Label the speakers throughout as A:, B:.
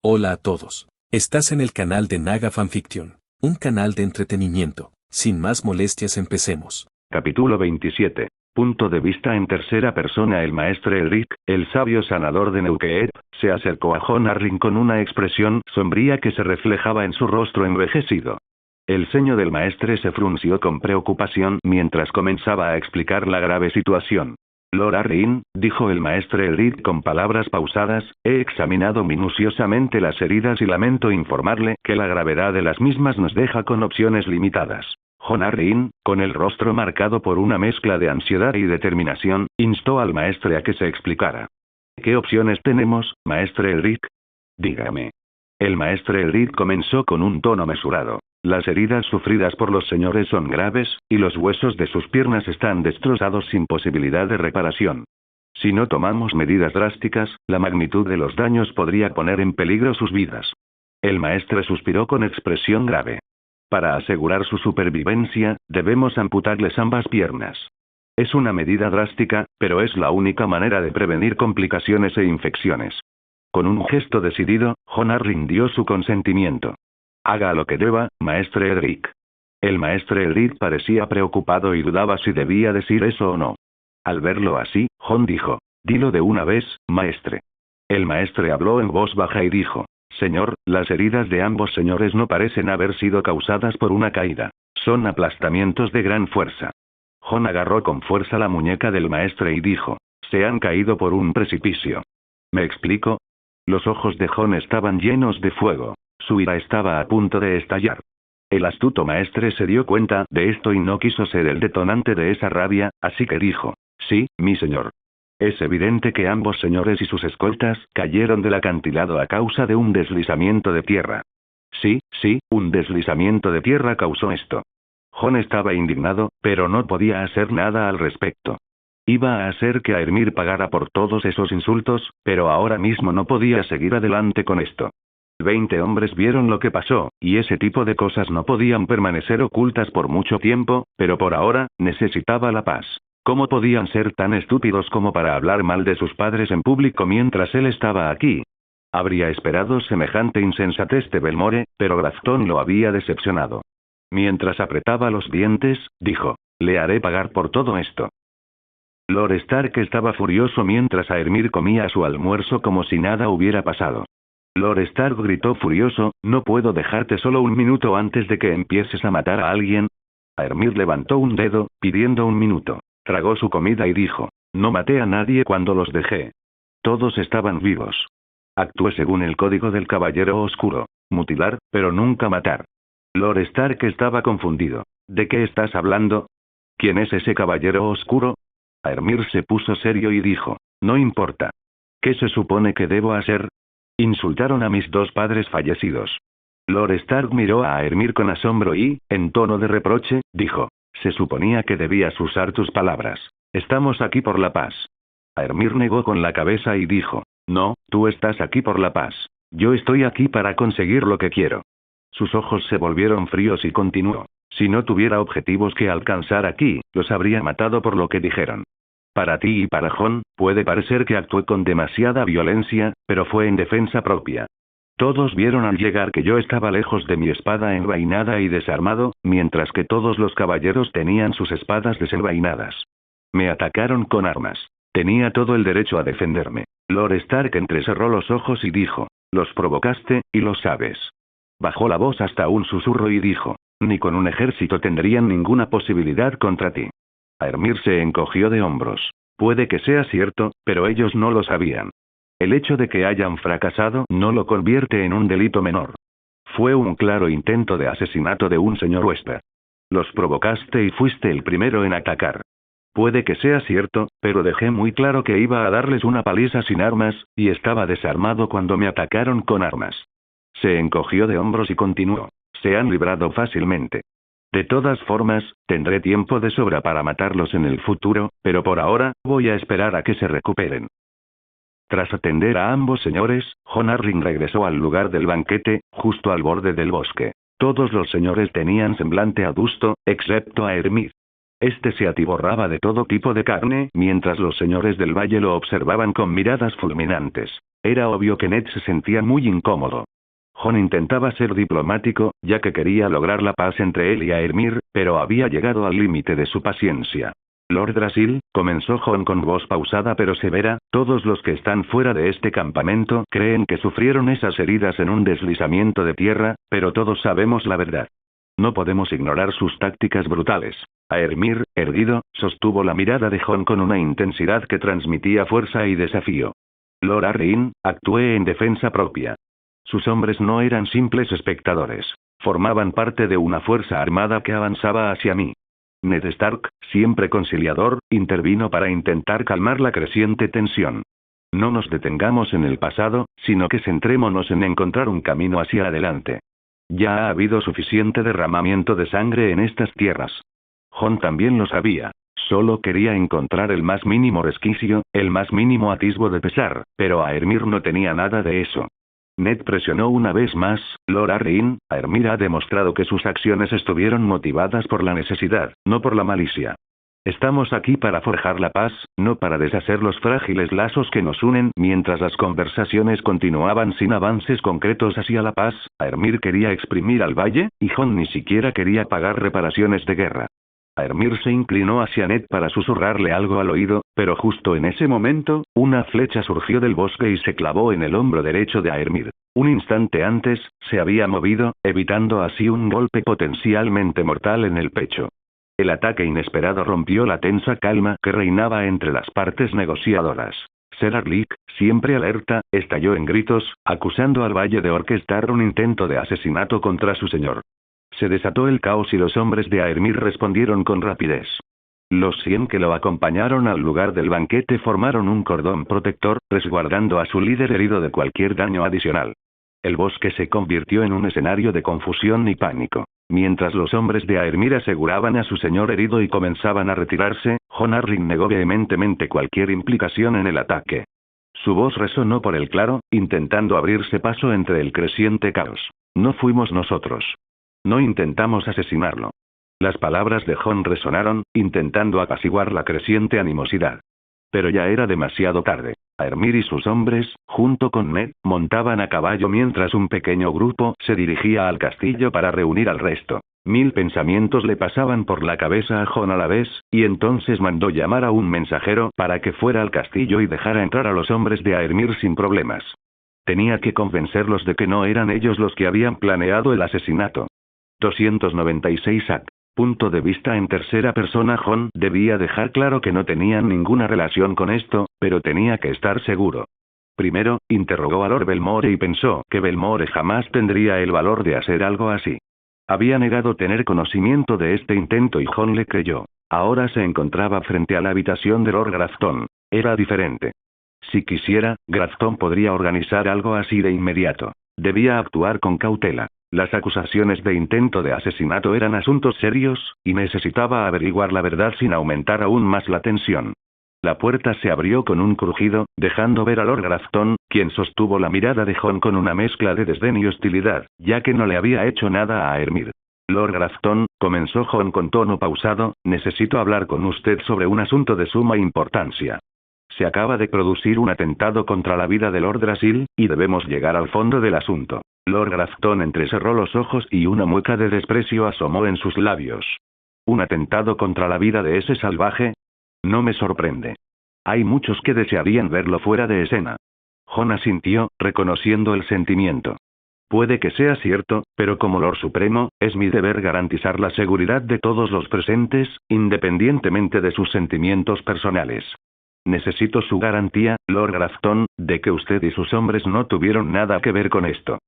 A: Hola a todos. Estás en el canal de Naga Fanfiction, un canal de entretenimiento. Sin más molestias, empecemos.
B: Capítulo 27. Punto de vista en tercera persona. El maestre Elric, el sabio sanador de Neuquén, se acercó a Jon Arryn con una expresión sombría que se reflejaba en su rostro envejecido. El ceño del maestre se frunció con preocupación mientras comenzaba a explicar la grave situación. Lord Arryn, dijo el maestre Elric con palabras pausadas, he examinado minuciosamente las heridas y lamento informarle que la gravedad de las mismas nos deja con opciones limitadas. Jon Arryn, con el rostro marcado por una mezcla de ansiedad y determinación, instó al maestre a que se explicara. ¿Qué opciones tenemos, maestre Elric? Dígame. El maestre Elric comenzó con un tono mesurado. Las heridas sufridas por los señores son graves, y los huesos de sus piernas están destrozados sin posibilidad de reparación. Si no tomamos medidas drásticas, la magnitud de los daños podría poner en peligro sus vidas. El maestre suspiró con expresión grave. Para asegurar su supervivencia, debemos amputarles ambas piernas. Es una medida drástica, pero es la única manera de prevenir complicaciones e infecciones. Con un gesto decidido, Jon Arryn dio su consentimiento. Haga lo que deba, maestre Elric. El maestre Elric parecía preocupado y dudaba si debía decir eso o no. Al verlo así, Jon dijo, dilo de una vez, maestre. El maestre habló en voz baja y dijo, señor, las heridas de ambos señores no parecen haber sido causadas por una caída. Son aplastamientos de gran fuerza. Jon agarró con fuerza la muñeca del maestre y dijo, se han caído por un precipicio. ¿Me explico? Los ojos de Jon estaban llenos de fuego. Su ira estaba a punto de estallar. El astuto maestre se dio cuenta de esto y no quiso ser el detonante de esa rabia, así que dijo, sí, mi señor. Es evidente que ambos señores y sus escoltas cayeron del acantilado a causa de un deslizamiento de tierra. Sí, un deslizamiento de tierra causó esto. Jon estaba indignado, pero no podía hacer nada al respecto. Iba a hacer que Aermir pagara por todos esos insultos, pero ahora mismo no podía seguir adelante con esto. 20 hombres vieron lo que pasó, y ese tipo de cosas no podían permanecer ocultas por mucho tiempo, pero por ahora, necesitaba la paz. ¿Cómo podían ser tan estúpidos como para hablar mal de sus padres en público mientras él estaba aquí? Habría esperado semejante insensatez de Belmore, pero Grafton lo había decepcionado. Mientras apretaba los dientes, dijo, le haré pagar por todo esto. Lord Stark estaba furioso mientras Aermir comía su almuerzo como si nada hubiera pasado. Lord Stark gritó furioso, no puedo dejarte solo un minuto antes de que empieces a matar a alguien. Aermir levantó un dedo, pidiendo un minuto. Tragó su comida y dijo, no maté a nadie cuando los dejé. Todos estaban vivos. Actué según el código del Caballero Oscuro. Mutilar, pero nunca matar. Lord Stark estaba confundido. ¿De qué estás hablando? ¿Quién es ese Caballero Oscuro? Aermir se puso serio y dijo, no importa. ¿Qué se supone que debo hacer? Insultaron a mis dos padres fallecidos. Lord Stark miró a Aermir con asombro y, en tono de reproche, dijo, se suponía que debías usar tus palabras. Estamos aquí por la paz. Aermir negó con la cabeza y dijo, no, tú estás aquí por la paz. Yo estoy aquí para conseguir lo que quiero. Sus ojos se volvieron fríos y continuó, si no tuviera objetivos que alcanzar aquí, los habría matado por lo que dijeron. Para ti y para Jon, puede parecer que actué con demasiada violencia, pero fue en defensa propia. Todos vieron al llegar que yo estaba lejos de mi espada envainada y desarmado, mientras que todos los caballeros tenían sus espadas desenvainadas. Me atacaron con armas. Tenía todo el derecho a defenderme. Lord Stark entrecerró los ojos y dijo, los provocaste, y lo sabes. Bajó la voz hasta un susurro y dijo, ni con un ejército tendrían ninguna posibilidad contra ti. Aermir se encogió de hombros. Puede que sea cierto, pero ellos no lo sabían. El hecho de que hayan fracasado no lo convierte en un delito menor. Fue un claro intento de asesinato de un señor Wester. Los provocaste y fuiste el primero en atacar. Puede que sea cierto, pero dejé muy claro que iba a darles una paliza sin armas, y estaba desarmado cuando me atacaron con armas. Se encogió de hombros y continuó. Se han librado fácilmente. De todas formas, tendré tiempo de sobra para matarlos en el futuro, pero por ahora, voy a esperar a que se recuperen. Tras atender a ambos señores, Jon Arryn regresó al lugar del banquete, justo al borde del bosque. Todos los señores tenían semblante adusto, excepto Aermir. Este se atiborraba de todo tipo de carne, mientras los señores del valle lo observaban con miradas fulminantes. Era obvio que Ned se sentía muy incómodo. Jon intentaba ser diplomático, ya que quería lograr la paz entre él y Aermir, pero había llegado al límite de su paciencia. Lord Drasil, comenzó Jon con voz pausada pero severa, todos los que están fuera de este campamento creen que sufrieron esas heridas en un deslizamiento de tierra, pero todos sabemos la verdad. No podemos ignorar sus tácticas brutales. Aermir, erguido, sostuvo la mirada de Jon con una intensidad que transmitía fuerza y desafío. Lord Arryn, actué en defensa propia. Sus hombres no eran simples espectadores. Formaban parte de una fuerza armada que avanzaba hacia mí. Ned Stark, siempre conciliador, intervino para intentar calmar la creciente tensión. No nos detengamos en el pasado, sino que centrémonos en encontrar un camino hacia adelante. Ya ha habido suficiente derramamiento de sangre en estas tierras. Jon también lo sabía. Solo quería encontrar el más mínimo resquicio, el más mínimo atisbo de pesar, pero Aermir no tenía nada de eso. Ned presionó una vez más. Lord Arryn, Aermir ha demostrado que sus acciones estuvieron motivadas por la necesidad, no por la malicia. Estamos aquí para forjar la paz, no para deshacer los frágiles lazos que nos unen. Mientras las conversaciones continuaban sin avances concretos hacia la paz, Aermir quería exprimir al valle, y Jon ni siquiera quería pagar reparaciones de guerra. Aermir se inclinó hacia Ned para susurrarle algo al oído, pero justo en ese momento, una flecha surgió del bosque y se clavó en el hombro derecho de Aermir. Un instante antes, se había movido, evitando así un golpe potencialmente mortal en el pecho. El ataque inesperado rompió la tensa calma que reinaba entre las partes negociadoras. Ser Arlick, siempre alerta, estalló en gritos, acusando al valle de orquestar un intento de asesinato contra su señor. Se desató el caos y los hombres de Aermir respondieron con rapidez. Los 100 que lo acompañaron al lugar del banquete formaron un cordón protector, resguardando a su líder herido de cualquier daño adicional. El bosque se convirtió en un escenario de confusión y pánico. Mientras los hombres de Aermir aseguraban a su señor herido y comenzaban a retirarse, Jon Arryn negó vehementemente cualquier implicación en el ataque. Su voz resonó por el claro, intentando abrirse paso entre el creciente caos. No fuimos nosotros. No intentamos asesinarlo. Las palabras de Jon resonaron, intentando apaciguar la creciente animosidad. Pero ya era demasiado tarde. Aermir y sus hombres, junto con Ned, montaban a caballo mientras un pequeño grupo se dirigía al castillo para reunir al resto. 1000 pensamientos le pasaban por la cabeza a Jon a la vez, y entonces mandó llamar a un mensajero para que fuera al castillo y dejara entrar a los hombres de Aermir sin problemas. Tenía que convencerlos de que no eran ellos los que habían planeado el asesinato. 296 AC. Punto de vista en tercera persona. Jon debía dejar claro que no tenían ninguna relación con esto, pero tenía que estar seguro. Primero, interrogó a Lord Belmore y pensó que Belmore jamás tendría el valor de hacer algo así. Había negado tener conocimiento de este intento y Jon le creyó. Ahora se encontraba frente a la habitación de Lord Grafton. Era diferente. Si quisiera, Grafton podría organizar algo así de inmediato. Debía actuar con cautela. Las acusaciones de intento de asesinato eran asuntos serios, y necesitaba averiguar la verdad sin aumentar aún más la tensión. La puerta se abrió con un crujido, dejando ver a Lord Grafton, quien sostuvo la mirada de Jon con una mezcla de desdén y hostilidad, ya que no le había hecho nada a Aermir. Lord Grafton, comenzó Jon con tono pausado, necesito hablar con usted sobre un asunto de suma importancia. Se acaba de producir un atentado contra la vida de Lord Drasil, y debemos llegar al fondo del asunto. Lord Grafton entrecerró los ojos y una mueca de desprecio asomó en sus labios. ¿Un atentado contra la vida de ese salvaje? No me sorprende. Hay muchos que desearían verlo fuera de escena. Jon asintió, reconociendo el sentimiento. Puede que sea cierto, pero como Lord Supremo, es mi deber garantizar la seguridad de todos los presentes, independientemente de sus sentimientos personales. Necesito su garantía, Lord Grafton, de que usted y sus hombres no tuvieron nada que ver con esto.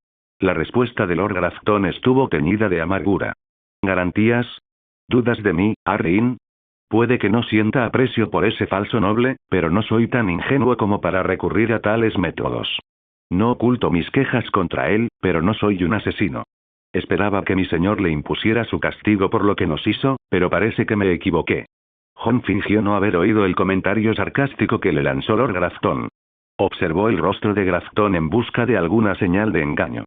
B: La respuesta de Lord Grafton estuvo teñida de amargura. ¿Garantías? ¿Dudas de mí, Arryn? Puede que no sienta aprecio por ese falso noble, pero no soy tan ingenuo como para recurrir a tales métodos. No oculto mis quejas contra él, pero no soy un asesino. Esperaba que mi señor le impusiera su castigo por lo que nos hizo, pero parece que me equivoqué. Jon fingió no haber oído el comentario sarcástico que le lanzó Lord Grafton. Observó el rostro de Grafton en busca de alguna señal de engaño.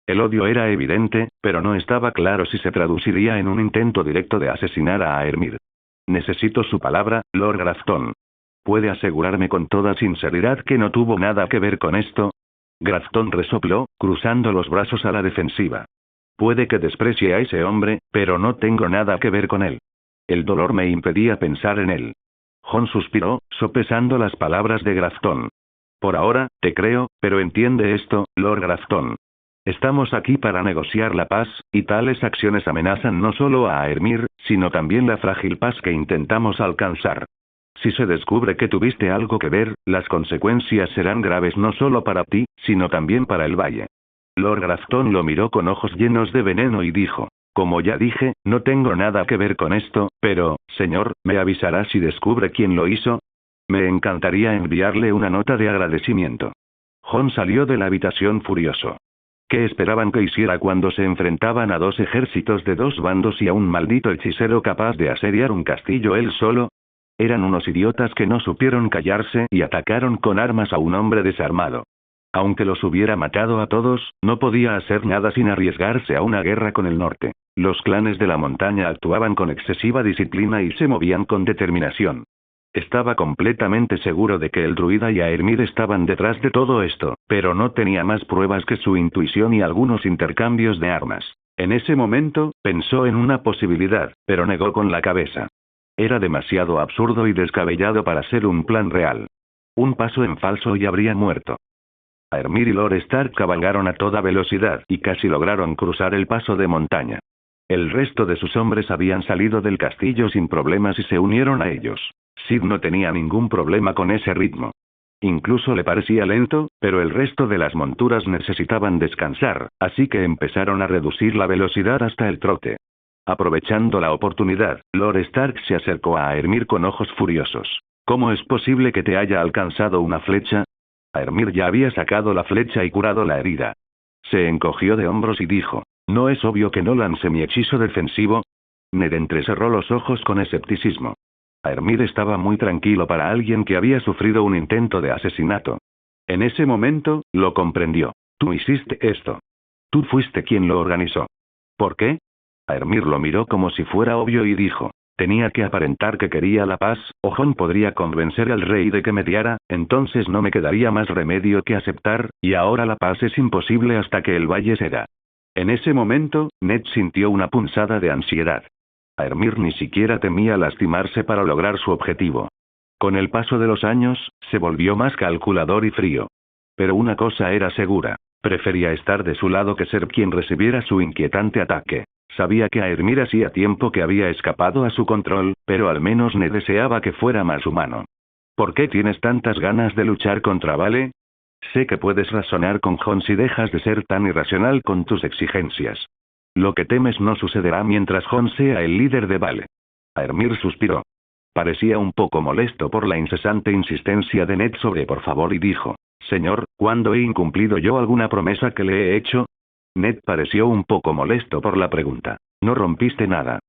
B: El odio era evidente, pero no estaba claro si se traduciría en un intento directo de asesinar a Aermir. Necesito su palabra, Lord Grafton. ¿Puede asegurarme con toda sinceridad que no tuvo nada que ver con esto? Grafton resopló, cruzando los brazos a la defensiva. Puede que desprecie a ese hombre, pero no tengo nada que ver con él. El dolor me impedía pensar en él. Jon suspiró, sopesando las palabras de Grafton. Por ahora, te creo, pero entiende esto, Lord Grafton. Estamos aquí para negociar la paz, y tales acciones amenazan no solo a Aermir, sino también la frágil paz que intentamos alcanzar. Si se descubre que tuviste algo que ver, las consecuencias serán graves no solo para ti, sino también para el valle. Lord Grafton lo miró con ojos llenos de veneno y dijo: como ya dije, no tengo nada que ver con esto, pero, señor, ¿me avisará si descubre quién lo hizo? Me encantaría enviarle una nota de agradecimiento. Jon salió de la habitación furioso. ¿Qué esperaban que hiciera cuando se enfrentaban a dos ejércitos de dos bandos y a un maldito hechicero capaz de asediar un castillo él solo? Eran unos idiotas que no supieron callarse y atacaron con armas a un hombre desarmado. Aunque los hubiera matado a todos, no podía hacer nada sin arriesgarse a una guerra con el norte. Los clanes de la montaña actuaban con excesiva disciplina y se movían con determinación. Estaba completamente seguro de que el druida y Aermir estaban detrás de todo esto, pero no tenía más pruebas que su intuición y algunos intercambios de armas. En ese momento, pensó en una posibilidad, pero negó con la cabeza. Era demasiado absurdo y descabellado para ser un plan real. Un paso en falso y habría muerto. Aermir y Lord Stark cabalgaron a toda velocidad y casi lograron cruzar el paso de montaña. El resto de sus hombres habían salido del castillo sin problemas y se unieron a ellos. Sid no tenía ningún problema con ese ritmo. Incluso le parecía lento, pero el resto de las monturas necesitaban descansar, así que empezaron a reducir la velocidad hasta el trote. Aprovechando la oportunidad, Lord Stark se acercó a Aermir con ojos furiosos. ¿Cómo es posible que te haya alcanzado una flecha? Aermir ya había sacado la flecha y curado la herida. Se encogió de hombros y dijo: ¿no es obvio que no lance mi hechizo defensivo? Ned entrecerró los ojos con escepticismo. Aermir estaba muy tranquilo para alguien que había sufrido un intento de asesinato. En ese momento, lo comprendió. Tú hiciste esto. Tú fuiste quien lo organizó. ¿Por qué? Aermir lo miró como si fuera obvio y dijo: tenía que aparentar que quería la paz, o Jon podría convencer al rey de que mediara, entonces no me quedaría más remedio que aceptar, y ahora la paz es imposible hasta que el valle ceda. En ese momento, Ned sintió una punzada de ansiedad. Aermir ni siquiera temía lastimarse para lograr su objetivo. Con el paso de los años, se volvió más calculador y frío. Pero una cosa era segura: prefería estar de su lado que ser quien recibiera su inquietante ataque. Sabía que Aermir hacía tiempo que había escapado a su control, pero al menos Ned deseaba que fuera más humano. ¿Por qué tienes tantas ganas de luchar contra Vale? Sé que puedes razonar con Jon si dejas de ser tan irracional con tus exigencias. Lo que temes no sucederá mientras Jon sea el líder de Vale. Aermir suspiró. Parecía un poco molesto por la incesante insistencia de Ned sobre por favor y dijo: señor, ¿cuándo he incumplido yo alguna promesa que le he hecho? Ned pareció un poco molesto por la pregunta. No rompiste nada.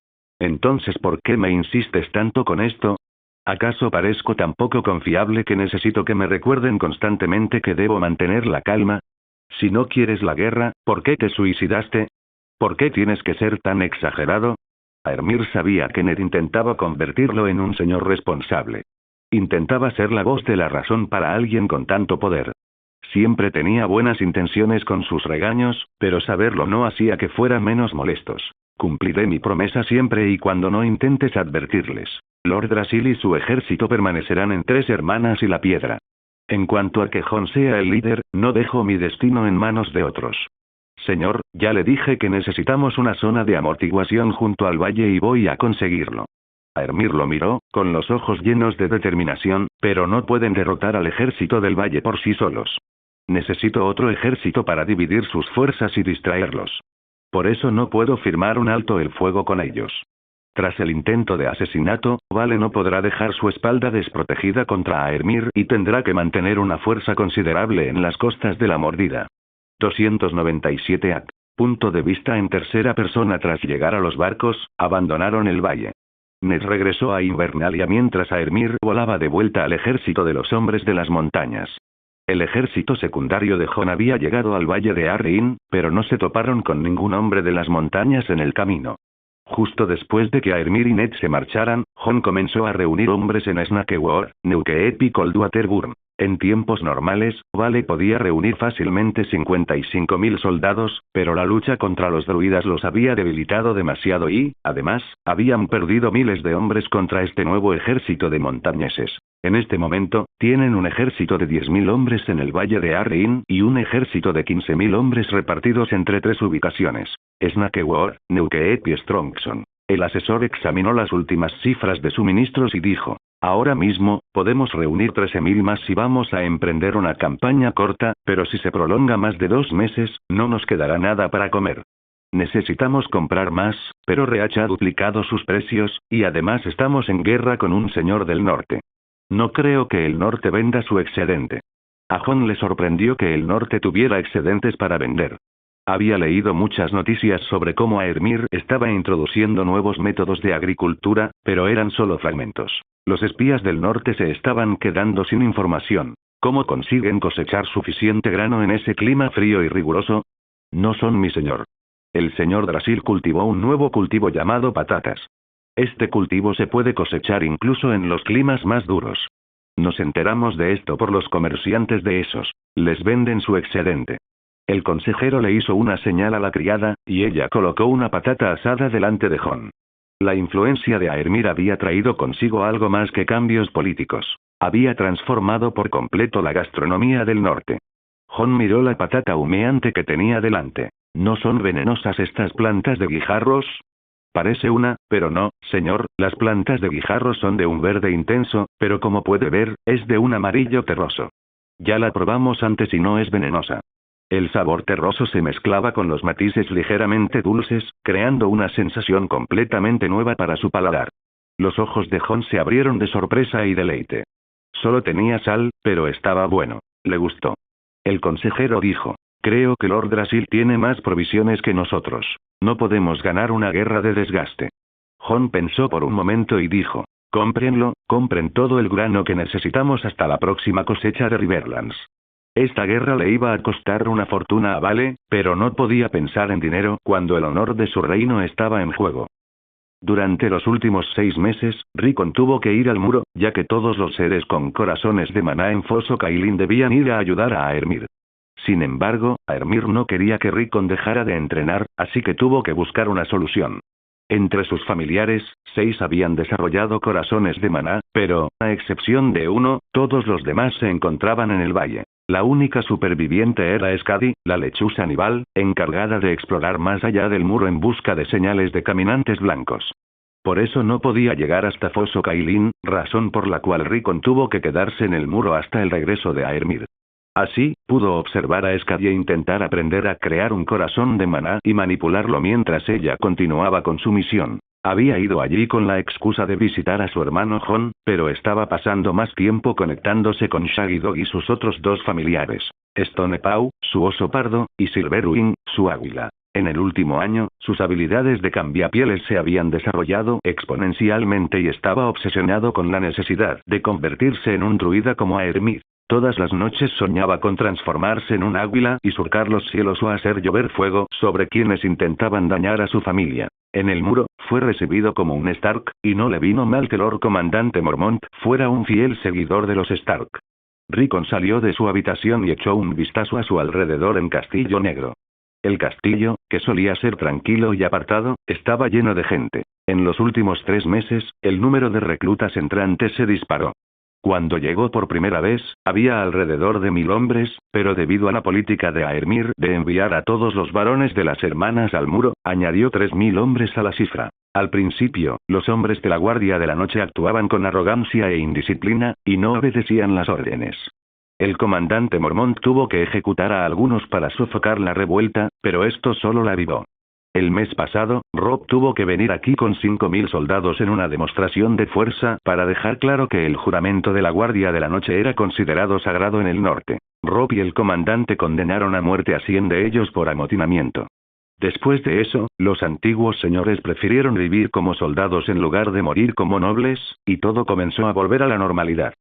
B: Entonces, ¿por qué me insistes tanto con esto? ¿Acaso parezco tan poco confiable que necesito que me recuerden constantemente que debo mantener la calma? Si no quieres la guerra, ¿por qué te suicidaste? ¿Por qué tienes que ser tan exagerado? Aermir sabía que Ned intentaba convertirlo en un señor responsable. Intentaba ser la voz de la razón para alguien con tanto poder. Siempre tenía buenas intenciones con sus regaños, pero saberlo no hacía que fueran menos molestos. Cumpliré mi promesa siempre y cuando no intentes advertirles. Lord Drasil y su ejército permanecerán en Tres Hermanas y la Piedra. En cuanto a que Jon sea el líder, no dejo mi destino en manos de otros. Señor, ya le dije que necesitamos una zona de amortiguación junto al valle y voy a conseguirlo. Aermir lo miró, con los ojos llenos de determinación, pero no pueden derrotar al ejército del valle por sí solos. Necesito otro ejército para dividir sus fuerzas y distraerlos. Por eso no puedo firmar un alto el fuego con ellos. Tras el intento de asesinato, Vale no podrá dejar su espalda desprotegida contra Aermir y tendrá que mantener una fuerza considerable en las costas de la Mordida. 297 AC. Punto de vista en tercera persona. Tras llegar a los barcos, abandonaron el valle. Ned regresó a Invernalia mientras Aermir volaba de vuelta al ejército de los hombres de las montañas. El ejército secundario de Jon había llegado al valle de Arryn, pero no se toparon con ningún hombre de las montañas en el camino. Justo después de que Aermir y Ned se marcharan, Jon comenzó a reunir hombres en Snakeworth, Neukeep y Coldwater Burn. En tiempos normales, Vale podía reunir fácilmente 55.000 soldados, pero la lucha contra los druidas los había debilitado demasiado y, además, habían perdido miles de hombres contra este nuevo ejército de montañeses. En este momento, tienen un ejército de 10.000 hombres en el valle de Arrein y un ejército de 15.000 hombres repartidos entre 3 ubicaciones: Snakewar, Neuquehet y Strongson. El asesor examinó las últimas cifras de suministros y dijo: ahora mismo, podemos reunir 13.000 más si vamos a emprender una campaña corta, pero si se prolonga más de 2 meses, no nos quedará nada para comer. Necesitamos comprar más, pero Reach ha duplicado sus precios, y además estamos en guerra con un señor del norte. No creo que el norte venda su excedente. A Jon le sorprendió que el norte tuviera excedentes para vender. Había leído muchas noticias sobre cómo Aermir estaba introduciendo nuevos métodos de agricultura, pero eran solo fragmentos. Los espías del norte se estaban quedando sin información. ¿Cómo consiguen cosechar suficiente grano en ese clima frío y riguroso? No son mi señor. El señor Drasil cultivó un nuevo cultivo llamado patatas. Este cultivo se puede cosechar incluso en los climas más duros. Nos enteramos de esto por los comerciantes de esos. Les venden su excedente. El consejero le hizo una señal a la criada, y ella colocó una patata asada delante de Jon. La influencia de Aermir había traído consigo algo más que cambios políticos. Había transformado por completo la gastronomía del norte. Jon miró la patata humeante que tenía delante. ¿No son venenosas estas plantas de guijarros? Parece una, pero no, señor, las plantas de guijarros son de un verde intenso, pero como puede ver, es de un amarillo terroso. Ya la probamos antes y no es venenosa. El sabor terroso se mezclaba con los matices ligeramente dulces, creando una sensación completamente nueva para su paladar. Los ojos de Jon se abrieron de sorpresa y deleite. Solo tenía sal, pero estaba bueno. Le gustó. El consejero dijo: creo que Lord Drasil tiene más provisiones que nosotros. No podemos ganar una guerra de desgaste. Jon pensó por un momento y dijo: cómprenlo, compren todo el grano que necesitamos hasta la próxima cosecha de Riverlands. Esta guerra le iba a costar una fortuna a Vale, pero no podía pensar en dinero cuando el honor de su reino estaba en juego. Durante los últimos 6 meses, Rickon tuvo que ir al muro, ya que todos los seres con corazones de maná en Foso Cailin debían ir a ayudar a Aermir. Sin embargo, Aermir no quería que Rickon dejara de entrenar, así que tuvo que buscar una solución. Entre sus familiares, 6 habían desarrollado corazones de maná, pero, a excepción de uno, todos los demás se encontraban en el valle. La única superviviente era Skadi, la lechuza Nival, encargada de explorar más allá del muro en busca de señales de caminantes blancos. Por eso no podía llegar hasta Foso Cailin, razón por la cual Rickon tuvo que quedarse en el muro hasta el regreso de Aermir. Así, pudo observar a Skadi e intentar aprender a crear un corazón de maná y manipularlo mientras ella continuaba con su misión. Había ido allí con la excusa de visitar a su hermano Jon, pero estaba pasando más tiempo conectándose con Shaggy Dog y sus otros 2 familiares: Stonepaw, su oso pardo, y Silverwing, su águila. En el último año, sus habilidades de cambiapieles se habían desarrollado exponencialmente y estaba obsesionado con la necesidad de convertirse en un druida como Aermir. Todas las noches soñaba con transformarse en un águila y surcar los cielos o hacer llover fuego sobre quienes intentaban dañar a su familia. En el muro, fue recibido como un Stark, y no le vino mal que Lord Comandante Mormont fuera un fiel seguidor de los Stark. Rickon salió de su habitación y echó un vistazo a su alrededor en Castillo Negro. El castillo, que solía ser tranquilo y apartado, estaba lleno de gente. En los últimos 3 meses, el número de reclutas entrantes se disparó. Cuando llegó por primera vez, había alrededor de 1000 hombres, pero debido a la política de Aermir de enviar a todos los varones de las hermanas al muro, añadió 3000 hombres a la cifra. Al principio, los hombres de la Guardia de la Noche actuaban con arrogancia e indisciplina, y no obedecían las órdenes. El comandante Mormont tuvo que ejecutar a algunos para sofocar la revuelta, pero esto solo la avivó. El mes pasado, Rob tuvo que venir aquí con 5000 soldados en una demostración de fuerza para dejar claro que el juramento de la Guardia de la Noche era considerado sagrado en el norte. Rob y el comandante condenaron a muerte a 100 de ellos por amotinamiento. Después de eso, los antiguos señores prefirieron vivir como soldados en lugar de morir como nobles, y todo comenzó a volver a la normalidad.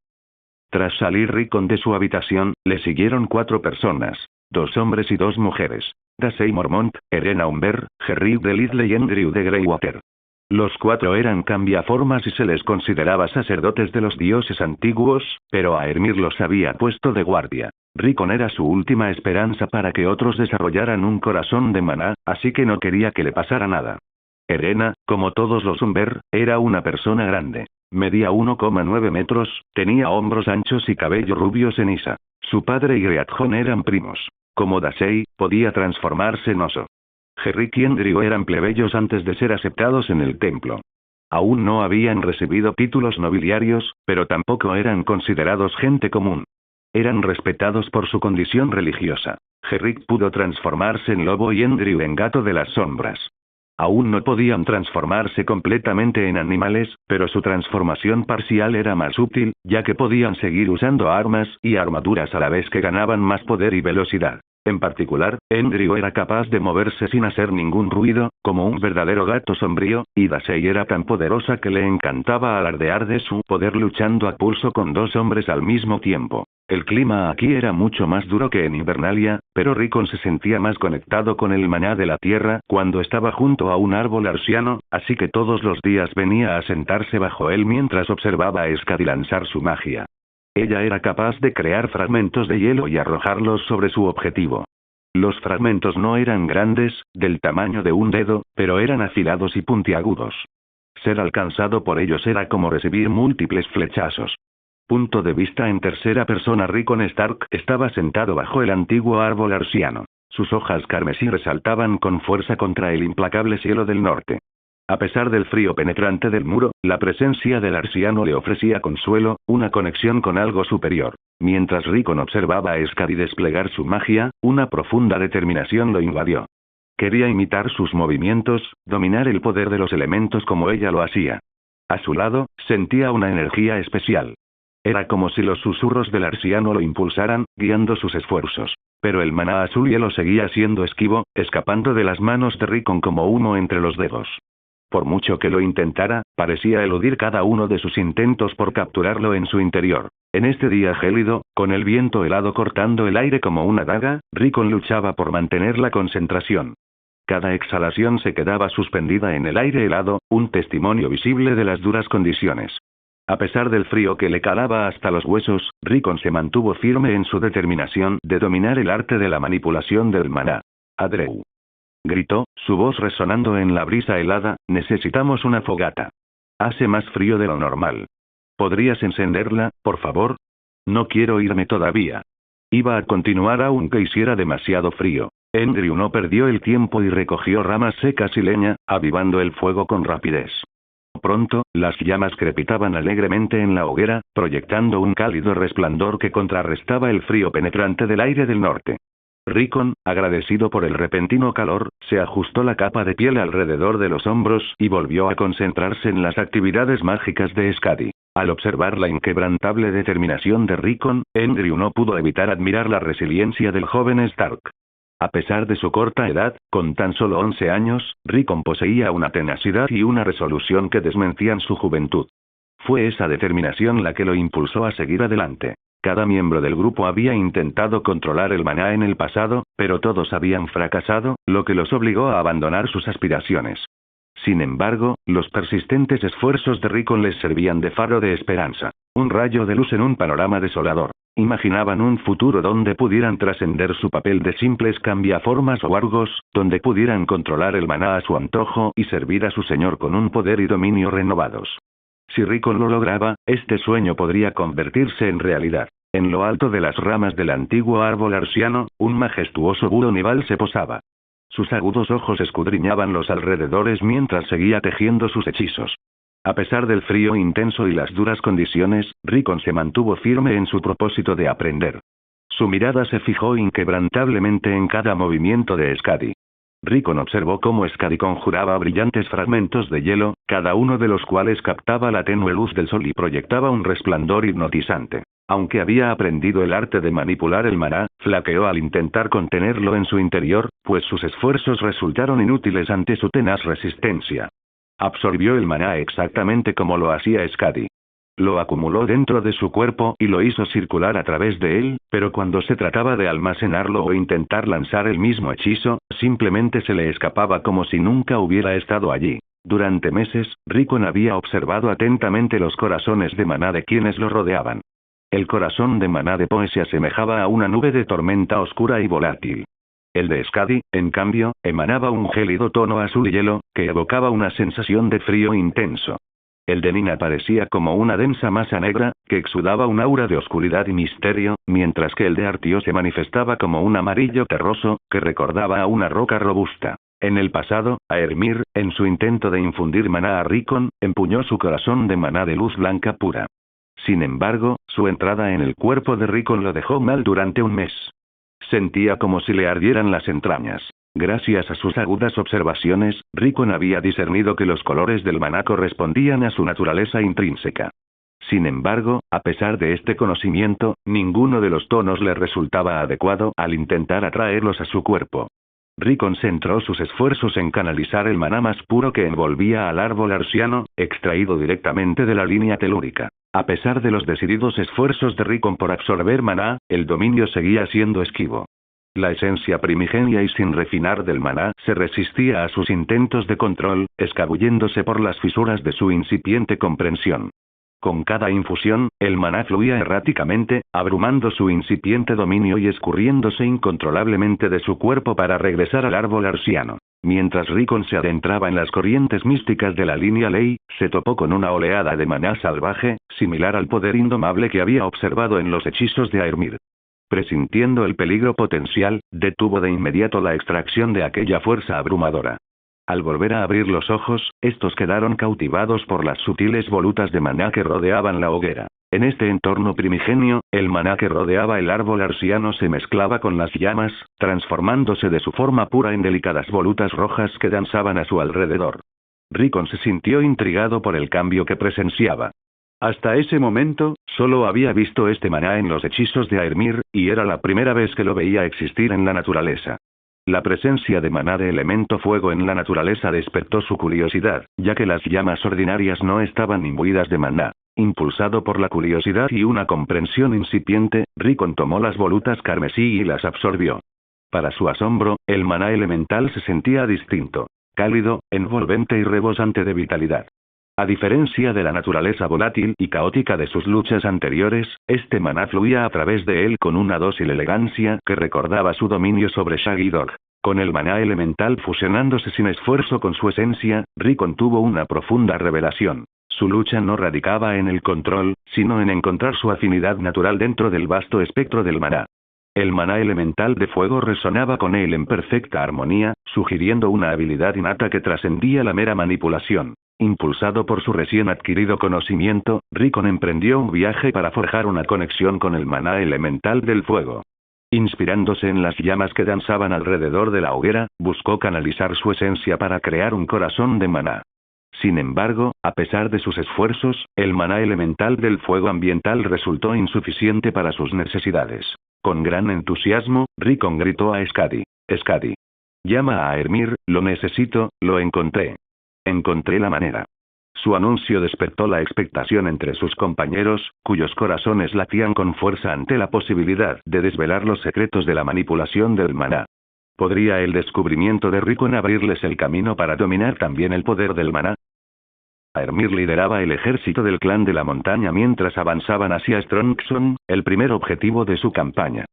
B: Tras salir Rickon de su habitación, le siguieron 4 personas, 2 hombres y 2 mujeres. Dasey Mormont, Erena Umber, Jerry de Lidley y Andrew de Greywater. Los 4 eran cambiaformas y se les consideraba sacerdotes de los dioses antiguos, pero a Ermir los había puesto de guardia. Rickon era su última esperanza para que otros desarrollaran un corazón de maná, así que no quería que le pasara nada. Erena, como todos los Umber, era una persona grande. Medía 1,9 metros, tenía hombros anchos y cabello rubio ceniza. Su padre y Greathon eran primos. Como Dasei, podía transformarse en oso. Herrick y Endryu eran plebeyos antes de ser aceptados en el templo. Aún no habían recibido títulos nobiliarios, pero tampoco eran considerados gente común. Eran respetados por su condición religiosa. Herrick pudo transformarse en lobo y Endryu en gato de las sombras. Aún no podían transformarse completamente en animales, pero su transformación parcial era más útil, ya que podían seguir usando armas y armaduras a la vez que ganaban más poder y velocidad. En particular, Endryu era capaz de moverse sin hacer ningún ruido, como un verdadero gato sombrío, y Dasei era tan poderosa que le encantaba alardear de su poder luchando a pulso con 2 hombres al mismo tiempo. El clima aquí era mucho más duro que en Invernalia, pero Rickon se sentía más conectado con el maná de la tierra cuando estaba junto a un árbol arsiano, así que todos los días venía a sentarse bajo él mientras observaba a Skadi lanzar su magia. Ella era capaz de crear fragmentos de hielo y arrojarlos sobre su objetivo. Los fragmentos no eran grandes, del tamaño de un dedo, pero eran afilados y puntiagudos. Ser alcanzado por ellos era como recibir múltiples flechazos. Punto de vista en tercera persona. Rickon Stark estaba sentado bajo el antiguo árbol arsiano. Sus hojas carmesí resaltaban con fuerza contra el implacable cielo del norte. A pesar del frío penetrante del muro, la presencia del arsiano le ofrecía consuelo, una conexión con algo superior. Mientras Rickon observaba a Skadi desplegar su magia, una profunda determinación lo invadió. Quería imitar sus movimientos, dominar el poder de los elementos como ella lo hacía. A su lado, sentía una energía especial. Era como si los susurros del arsiano lo impulsaran, guiando sus esfuerzos. Pero el maná azul hielo seguía siendo esquivo, escapando de las manos de Rickon como humo entre los dedos. Por mucho que lo intentara, parecía eludir cada uno de sus intentos por capturarlo en su interior. En este día gélido, con el viento helado cortando el aire como una daga, Rickon luchaba por mantener la concentración. Cada exhalación se quedaba suspendida en el aire helado, un testimonio visible de las duras condiciones. A pesar del frío que le calaba hasta los huesos, Rickon se mantuvo firme en su determinación de dominar el arte de la manipulación del maná. Adreu. Gritó, su voz resonando en la brisa helada, necesitamos una fogata. Hace más frío de lo normal. ¿Podrías encenderla, por favor? No quiero irme todavía. Iba a continuar aunque hiciera demasiado frío. Endryu no perdió el tiempo y recogió ramas secas y leña, avivando el fuego con rapidez. Pronto, las llamas crepitaban alegremente en la hoguera, proyectando un cálido resplandor que contrarrestaba el frío penetrante del aire del norte. Rickon, agradecido por el repentino calor, se ajustó la capa de piel alrededor de los hombros y volvió a concentrarse en las actividades mágicas de Skadi. Al observar la inquebrantable determinación de Rickon, Endryu no pudo evitar admirar la resiliencia del joven Stark. A pesar de su corta edad, con tan solo 11 años, Rickon poseía una tenacidad y una resolución que desmentían su juventud. Fue esa determinación la que lo impulsó a seguir adelante. Cada miembro del grupo había intentado controlar el maná en el pasado, pero todos habían fracasado, lo que los obligó a abandonar sus aspiraciones. Sin embargo, los persistentes esfuerzos de Rickon les servían de faro de esperanza. Un rayo de luz en un panorama desolador. Imaginaban un futuro donde pudieran trascender su papel de simples cambiaformas o wargos, donde pudieran controlar el maná a su antojo y servir a su señor con un poder y dominio renovados. Si Rickon lo lograba, este sueño podría convertirse en realidad. En lo alto de las ramas del antiguo árbol arsiano, un majestuoso búho nival se posaba. Sus agudos ojos escudriñaban los alrededores mientras seguía tejiendo sus hechizos. A pesar del frío intenso y las duras condiciones, Rickon se mantuvo firme en su propósito de aprender. Su mirada se fijó inquebrantablemente en cada movimiento de Skadi. Rickon observó cómo Skadi conjuraba brillantes fragmentos de hielo, cada uno de los cuales captaba la tenue luz del sol y proyectaba un resplandor hipnotizante. Aunque había aprendido el arte de manipular el maná, flaqueó al intentar contenerlo en su interior, pues sus esfuerzos resultaron inútiles ante su tenaz resistencia. Absorbió el maná exactamente como lo hacía Skadi. Lo acumuló dentro de su cuerpo y lo hizo circular a través de él, pero cuando se trataba de almacenarlo o intentar lanzar el mismo hechizo, simplemente se le escapaba como si nunca hubiera estado allí. Durante meses, Rickon había observado atentamente los corazones de maná de quienes lo rodeaban. El corazón de maná de Poe se asemejaba a una nube de tormenta oscura y volátil. El de Skadi, en cambio, emanaba un gélido tono azul hielo, que evocaba una sensación de frío intenso. El de Nina parecía como una densa masa negra, que exudaba un aura de oscuridad y misterio, mientras que el de Artio se manifestaba como un amarillo terroso, que recordaba a una roca robusta. En el pasado, Aermir, en su intento de infundir maná a Rickon, empuñó su corazón de maná de luz blanca pura. Sin embargo, su entrada en el cuerpo de Rickon lo dejó mal durante un mes. Sentía como si le ardieran las entrañas. Gracias a sus agudas observaciones, Rickon había discernido que los colores del maná correspondían a su naturaleza intrínseca. Sin embargo, a pesar de este conocimiento, ninguno de los tonos le resultaba adecuado al intentar atraerlos a su cuerpo. Rickon centró sus esfuerzos en canalizar el maná más puro que envolvía al árbol arsiano, extraído directamente de la línea telúrica. A pesar de los decididos esfuerzos de Rickon por absorber maná, el dominio seguía siendo esquivo. La esencia primigenia y sin refinar del maná se resistía a sus intentos de control, escabulléndose por las fisuras de su incipiente comprensión. Con cada infusión, el maná fluía erráticamente, abrumando su incipiente dominio y escurriéndose incontrolablemente de su cuerpo para regresar al árbol arsiano. Mientras Rickon se adentraba en las corrientes místicas de la línea ley, se topó con una oleada de maná salvaje, similar al poder indomable que había observado en los hechizos de Aermir. Presintiendo el peligro potencial, detuvo de inmediato la extracción de aquella fuerza abrumadora. Al volver a abrir los ojos, estos quedaron cautivados por las sutiles volutas de maná que rodeaban la hoguera. En este entorno primigenio, el maná que rodeaba el árbol arsiano se mezclaba con las llamas, transformándose de su forma pura en delicadas volutas rojas que danzaban a su alrededor. Rickon se sintió intrigado por el cambio que presenciaba. Hasta ese momento, solo había visto este maná en los hechizos de Aermir, y era la primera vez que lo veía existir en la naturaleza. La presencia de maná de elemento fuego en la naturaleza despertó su curiosidad, ya que las llamas ordinarias no estaban imbuidas de maná. Impulsado por la curiosidad y una comprensión incipiente, Rickon tomó las volutas carmesí y las absorbió. Para su asombro, el maná elemental se sentía distinto, cálido, envolvente y rebosante de vitalidad. A diferencia de la naturaleza volátil y caótica de sus luchas anteriores, este maná fluía a través de él con una dócil elegancia que recordaba su dominio sobre Shaggy Dog. Con el maná elemental fusionándose sin esfuerzo con su esencia, Rickon tuvo una profunda revelación. Su lucha no radicaba en el control, sino en encontrar su afinidad natural dentro del vasto espectro del maná. El maná elemental de fuego resonaba con él en perfecta armonía, sugiriendo una habilidad innata que trascendía la mera manipulación. Impulsado por su recién adquirido conocimiento, Rickon emprendió un viaje para forjar una conexión con el maná elemental del fuego. Inspirándose en las llamas que danzaban alrededor de la hoguera, buscó canalizar su esencia para crear un corazón de maná. Sin embargo, a pesar de sus esfuerzos, el maná elemental del fuego ambiental resultó insuficiente para sus necesidades. Con gran entusiasmo, Rickon gritó a Skadi: «Skadi. Llama a Aermir, lo necesito, lo encontré. Encontré la manera». Su anuncio despertó la expectación entre sus compañeros, cuyos corazones latían con fuerza ante la posibilidad de desvelar los secretos de la manipulación del maná. ¿Podría el descubrimiento de Rickon abrirles el camino para dominar también el poder del maná? Aermir lideraba el ejército del clan de la montaña mientras avanzaban hacia Strongson, el primer objetivo de su campaña.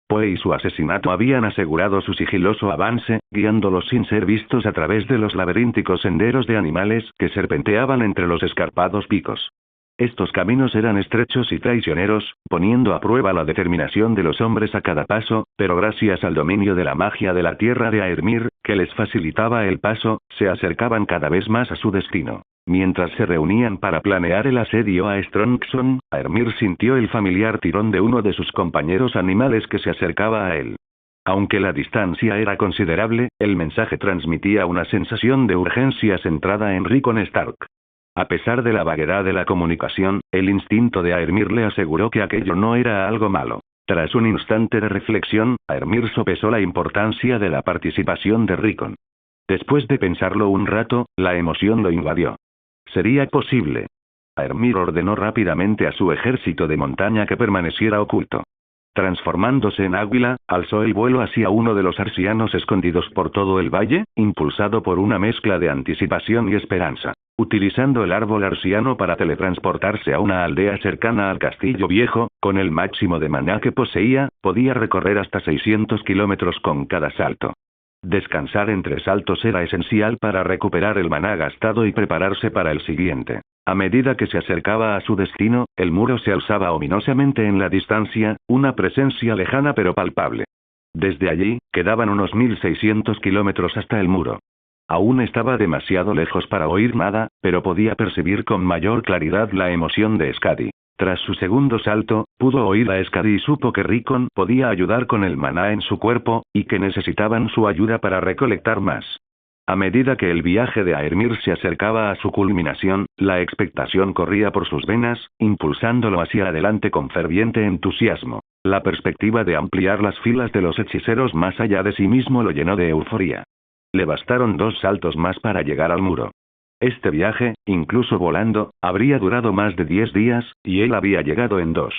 B: Poe y su asesinato habían asegurado su sigiloso avance, guiándolos sin ser vistos a través de los laberínticos senderos de animales que serpenteaban entre los escarpados picos. Estos caminos eran estrechos y traicioneros, poniendo a prueba la determinación de los hombres a cada paso, pero gracias al dominio de la magia de la tierra de Aermir, que les facilitaba el paso, se acercaban cada vez más a su destino. Mientras se reunían para planear el asedio a Strongson, Aermir sintió el familiar tirón de uno de sus compañeros animales que se acercaba a él. Aunque la distancia era considerable, el mensaje transmitía una sensación de urgencia centrada en Rickon Stark. A pesar de la vaguedad de la comunicación, el instinto de Aermir le aseguró que aquello no era algo malo. Tras un instante de reflexión, Aermir sopesó la importancia de la participación de Rickon. Después de pensarlo un rato, la emoción lo invadió. Sería posible. Aermir ordenó rápidamente a su ejército de montaña que permaneciera oculto. Transformándose en águila, alzó el vuelo hacia uno de los arsianos escondidos por todo el valle, impulsado por una mezcla de anticipación y esperanza. Utilizando el árbol arsiano para teletransportarse a una aldea cercana al castillo viejo, con el máximo de maná que poseía, podía recorrer hasta 600 kilómetros con cada salto. Descansar entre saltos era esencial para recuperar el maná gastado y prepararse para el siguiente. A medida que se acercaba a su destino, el muro se alzaba ominosamente en la distancia, una presencia lejana pero palpable. Desde allí, quedaban unos 1600 kilómetros hasta el muro. Aún estaba demasiado lejos para oír nada, pero podía percibir con mayor claridad la emoción de Skadi. Tras su segundo salto, pudo oír a Skadi y supo que Rickon podía ayudar con el maná en su cuerpo, y que necesitaban su ayuda para recolectar más. A medida que el viaje de Aermir se acercaba a su culminación, la expectación corría por sus venas, impulsándolo hacia adelante con ferviente entusiasmo. La perspectiva de ampliar las filas de los hechiceros más allá de sí mismo lo llenó de euforía. Le bastaron 2 saltos más para llegar al muro. Este viaje, incluso volando, habría durado más de 10 días, y él había llegado en 2.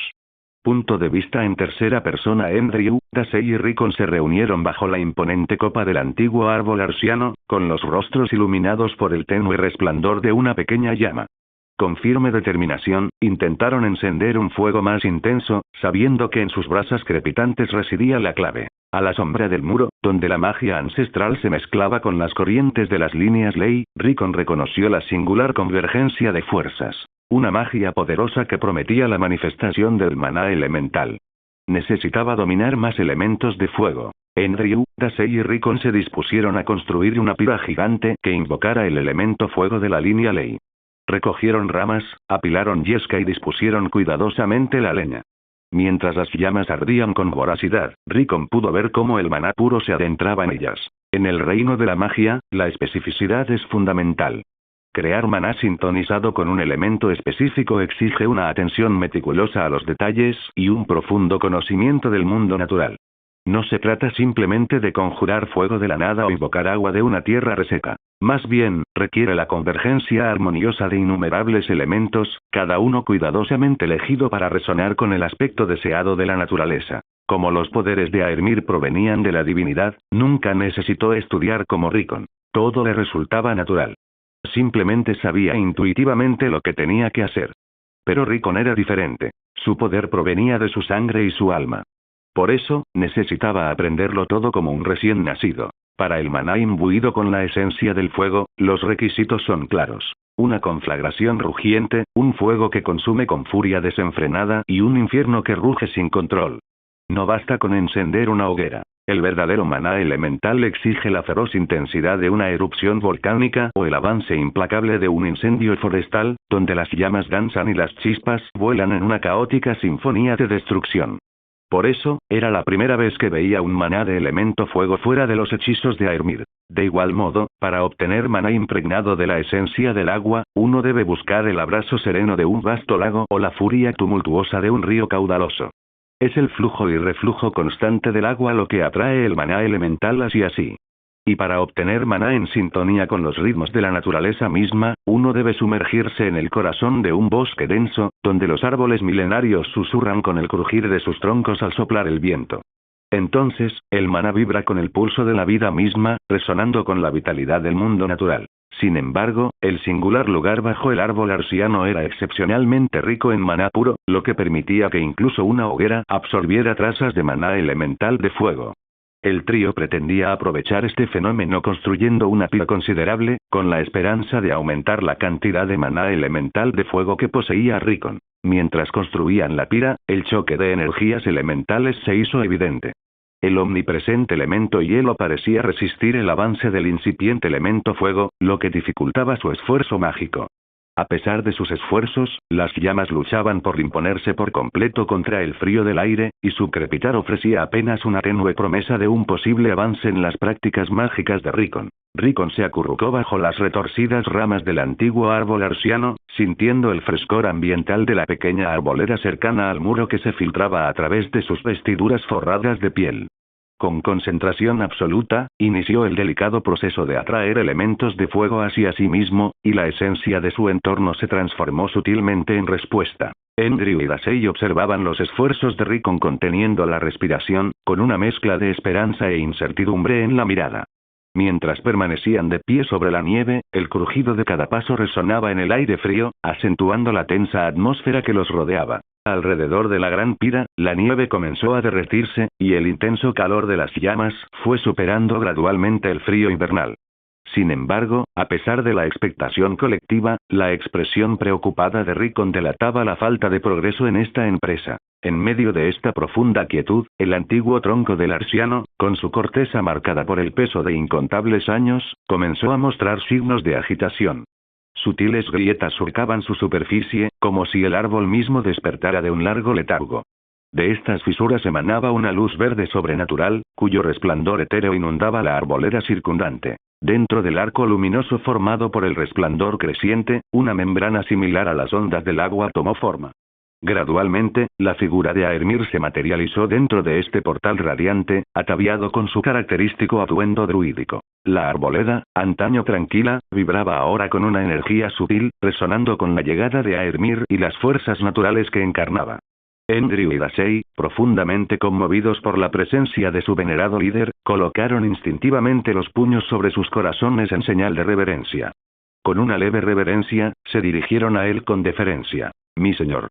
B: Punto de vista en tercera persona. Andrew, Dasey y Rickon se reunieron bajo la imponente copa del antiguo árbol arsiano, con los rostros iluminados por el tenue resplandor de una pequeña llama. Con firme determinación, intentaron encender un fuego más intenso, sabiendo que en sus brasas crepitantes residía la clave. A la sombra del muro, donde la magia ancestral se mezclaba con las corrientes de las líneas ley, Rickon reconoció la singular convergencia de fuerzas. Una magia poderosa que prometía la manifestación del maná elemental. Necesitaba dominar más elementos de fuego. Andrew, Dasey y Rickon se dispusieron a construir una pira gigante que invocara el elemento fuego de la línea ley. Recogieron ramas, apilaron yesca y dispusieron cuidadosamente la leña. Mientras las llamas ardían con voracidad, Rickon pudo ver cómo el maná puro se adentraba en ellas. En el reino de la magia, la especificidad es fundamental. Crear maná sintonizado con un elemento específico exige una atención meticulosa a los detalles y un profundo conocimiento del mundo natural. No se trata simplemente de conjurar fuego de la nada o invocar agua de una tierra reseca. Más bien, requiere la convergencia armoniosa de innumerables elementos, cada uno cuidadosamente elegido para resonar con el aspecto deseado de la naturaleza. Como los poderes de Aermir provenían de la divinidad, nunca necesitó estudiar como Rickon. Todo le resultaba natural. Simplemente sabía intuitivamente lo que tenía que hacer. Pero Rickon era diferente. Su poder provenía de su sangre y su alma. Por eso, necesitaba aprenderlo todo como un recién nacido. Para el maná imbuido con la esencia del fuego, los requisitos son claros. Una conflagración rugiente, un fuego que consume con furia desenfrenada y un infierno que ruge sin control. No basta con encender una hoguera. El verdadero maná elemental exige la feroz intensidad de una erupción volcánica o el avance implacable de un incendio forestal, donde las llamas danzan y las chispas vuelan en una caótica sinfonía de destrucción. Por eso, era la primera vez que veía un maná de elemento fuego fuera de los hechizos de Aermir. De igual modo, para obtener maná impregnado de la esencia del agua, uno debe buscar el abrazo sereno de un vasto lago o la furia tumultuosa de un río caudaloso. Es el flujo y reflujo constante del agua lo que atrae el maná elemental hacia sí. Y para obtener maná en sintonía con los ritmos de la naturaleza misma, uno debe sumergirse en el corazón de un bosque denso, donde los árboles milenarios susurran con el crujir de sus troncos al soplar el viento. Entonces, el maná vibra con el pulso de la vida misma, resonando con la vitalidad del mundo natural. Sin embargo, el singular lugar bajo el árbol arsiano era excepcionalmente rico en maná puro, lo que permitía que incluso una hoguera absorbiera trazas de maná elemental de fuego. El trío pretendía aprovechar este fenómeno construyendo una pila considerable, con la esperanza de aumentar la cantidad de maná elemental de fuego que poseía Rickon. Mientras construían la pira, el choque de energías elementales se hizo evidente. El omnipresente elemento hielo parecía resistir el avance del incipiente elemento fuego, lo que dificultaba su esfuerzo mágico. A pesar de sus esfuerzos, las llamas luchaban por imponerse por completo contra el frío del aire, y su crepitar ofrecía apenas una tenue promesa de un posible avance en las prácticas mágicas de Rickon. Rickon se acurrucó bajo las retorcidas ramas del antiguo árbol arsiano, sintiendo el frescor ambiental de la pequeña arboleda cercana al muro que se filtraba a través de sus vestiduras forradas de piel. Con concentración absoluta, inició el delicado proceso de atraer elementos de fuego hacia sí mismo, y la esencia de su entorno se transformó sutilmente en respuesta. Andrew y Dasei observaban los esfuerzos de Rickon conteniendo la respiración, con una mezcla de esperanza e incertidumbre en la mirada. Mientras permanecían de pie sobre la nieve, el crujido de cada paso resonaba en el aire frío, acentuando la tensa atmósfera que los rodeaba. Alrededor de la gran pira, la nieve comenzó a derretirse, y el intenso calor de las llamas fue superando gradualmente el frío invernal. Sin embargo, a pesar de la expectación colectiva, la expresión preocupada de Rickon delataba la falta de progreso en esta empresa. En medio de esta profunda quietud, el antiguo tronco del arciano, con su corteza marcada por el peso de incontables años, comenzó a mostrar signos de agitación. Sutiles grietas surcaban su superficie, como si el árbol mismo despertara de un largo letargo. De estas fisuras emanaba una luz verde sobrenatural, cuyo resplandor etéreo inundaba la arboleda circundante. Dentro del arco luminoso formado por el resplandor creciente, una membrana similar a las ondas del agua tomó forma. Gradualmente, la figura de Aermir se materializó dentro de este portal radiante, ataviado con su característico atuendo druídico. La arboleda, antaño tranquila, vibraba ahora con una energía sutil, resonando con la llegada de Aermir y las fuerzas naturales que encarnaba. Andrew y Dasei, profundamente conmovidos por la presencia de su venerado líder, colocaron instintivamente los puños sobre sus corazones en señal de reverencia. Con una leve reverencia, se dirigieron a él con deferencia. «Mi señor».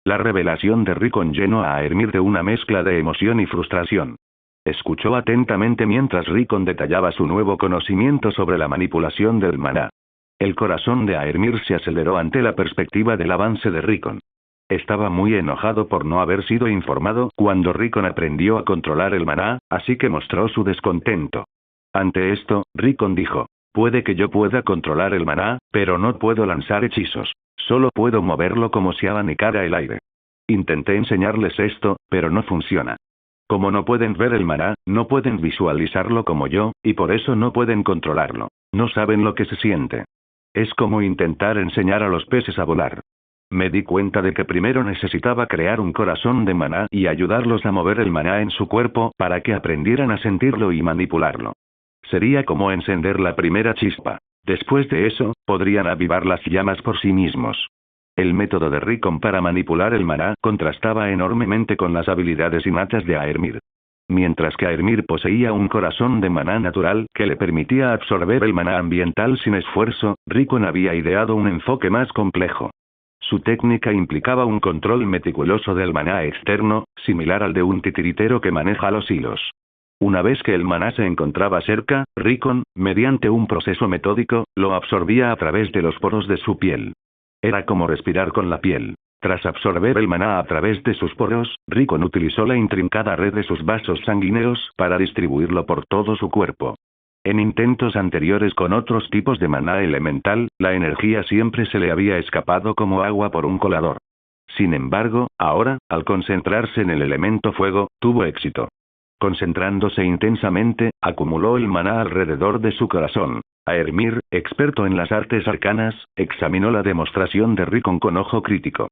B: La revelación de Rickon llenó a Aermir de una mezcla de emoción y frustración. Escuchó atentamente mientras Rickon detallaba su nuevo conocimiento sobre la manipulación del maná. El corazón de Aermir se aceleró ante la perspectiva del avance de Rickon. Estaba muy enojado por no haber sido informado cuando Rickon aprendió a controlar el maná, así que mostró su descontento. Ante esto, Rickon dijo: «Puede que yo pueda controlar el maná, pero no puedo lanzar hechizos. Solo puedo moverlo como si abanicara el aire. Intenté enseñarles esto, pero no funciona. Como no pueden ver el maná, no pueden visualizarlo como yo, y por eso no pueden controlarlo. No saben lo que se siente. Es como intentar enseñar a los peces a volar». Me di cuenta de que primero necesitaba crear un corazón de maná y ayudarlos a mover el maná en su cuerpo para que aprendieran a sentirlo y manipularlo. Sería como encender la primera chispa. Después de eso, podrían avivar las llamas por sí mismos. El método de Rickon para manipular el maná contrastaba enormemente con las habilidades innatas de Aermir. Mientras que Aermir poseía un corazón de maná natural que le permitía absorber el maná ambiental sin esfuerzo, Rickon había ideado un enfoque más complejo. Su técnica implicaba un control meticuloso del maná externo, similar al de un titiritero que maneja los hilos. Una vez que el maná se encontraba cerca, Rickon, mediante un proceso metódico, lo absorbía a través de los poros de su piel. Era como respirar con la piel. Tras absorber el maná a través de sus poros, Rickon utilizó la intrincada red de sus vasos sanguíneos para distribuirlo por todo su cuerpo. En intentos anteriores con otros tipos de maná elemental, la energía siempre se le había escapado como agua por un colador. Sin embargo, ahora, al concentrarse en el elemento fuego, tuvo éxito. Concentrándose intensamente, acumuló el maná alrededor de su corazón. Aermir, experto en las artes arcanas, examinó la demostración de Rickon con ojo crítico.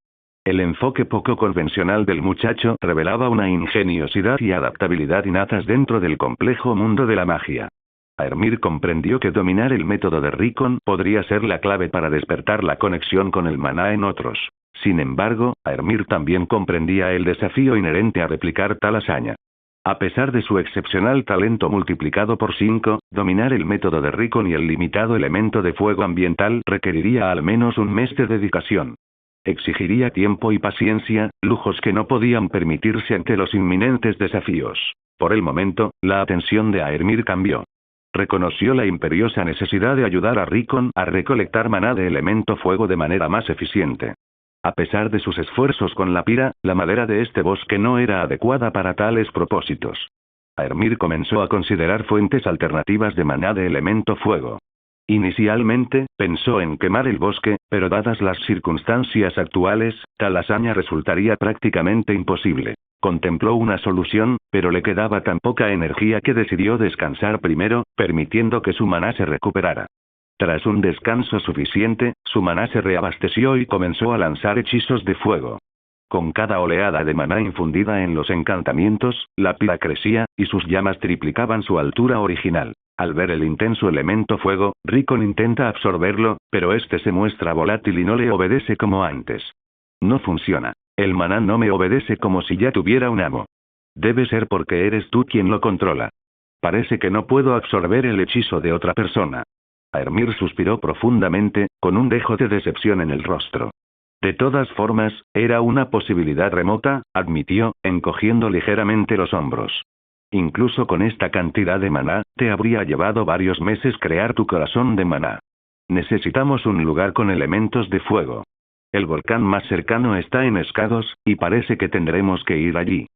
B: El enfoque poco convencional del muchacho revelaba una ingeniosidad y adaptabilidad innatas dentro del complejo mundo de la magia. Aermir comprendió que dominar el método de Rickon podría ser la clave para despertar la conexión con el maná en otros. Sin embargo, Aermir también comprendía el desafío inherente a replicar tal hazaña. A pesar de su excepcional talento multiplicado por 5, dominar el método de Rickon y el limitado elemento de fuego ambiental requeriría al menos un mes de dedicación. Exigiría tiempo y paciencia, lujos que no podían permitirse ante los inminentes desafíos. Por el momento, la atención de Aermir cambió. Reconoció la imperiosa necesidad de ayudar a Rickon a recolectar maná de elemento fuego de manera más eficiente. A pesar de sus esfuerzos con la pira, la madera de este bosque no era adecuada para tales propósitos. Aermir comenzó a considerar fuentes alternativas de maná de elemento fuego. Inicialmente, pensó en quemar el bosque, pero dadas las circunstancias actuales, tal hazaña resultaría prácticamente imposible. Contempló una solución, pero le quedaba tan poca energía que decidió descansar primero, permitiendo que su maná se recuperara. Tras un descanso suficiente, su maná se reabasteció y comenzó a lanzar hechizos de fuego. Con cada oleada de maná infundida en los encantamientos, la pira crecía, y sus llamas triplicaban su altura original. Al ver el intenso elemento fuego, Rickon intenta absorberlo, pero este se muestra volátil y no le obedece como antes. No funciona. El maná no me obedece como si ya tuviera un amo. Debe ser porque eres tú quien lo controla. Parece que no puedo absorber el hechizo de otra persona. Aermir suspiró profundamente, con un dejo de decepción en el rostro. De todas formas, era una posibilidad remota, admitió, encogiendo ligeramente los hombros. Incluso con esta cantidad de maná, te habría llevado varios meses crear tu corazón de maná. Necesitamos un lugar con elementos de fuego. El volcán más cercano está en Escados, y parece que tendremos que ir allí.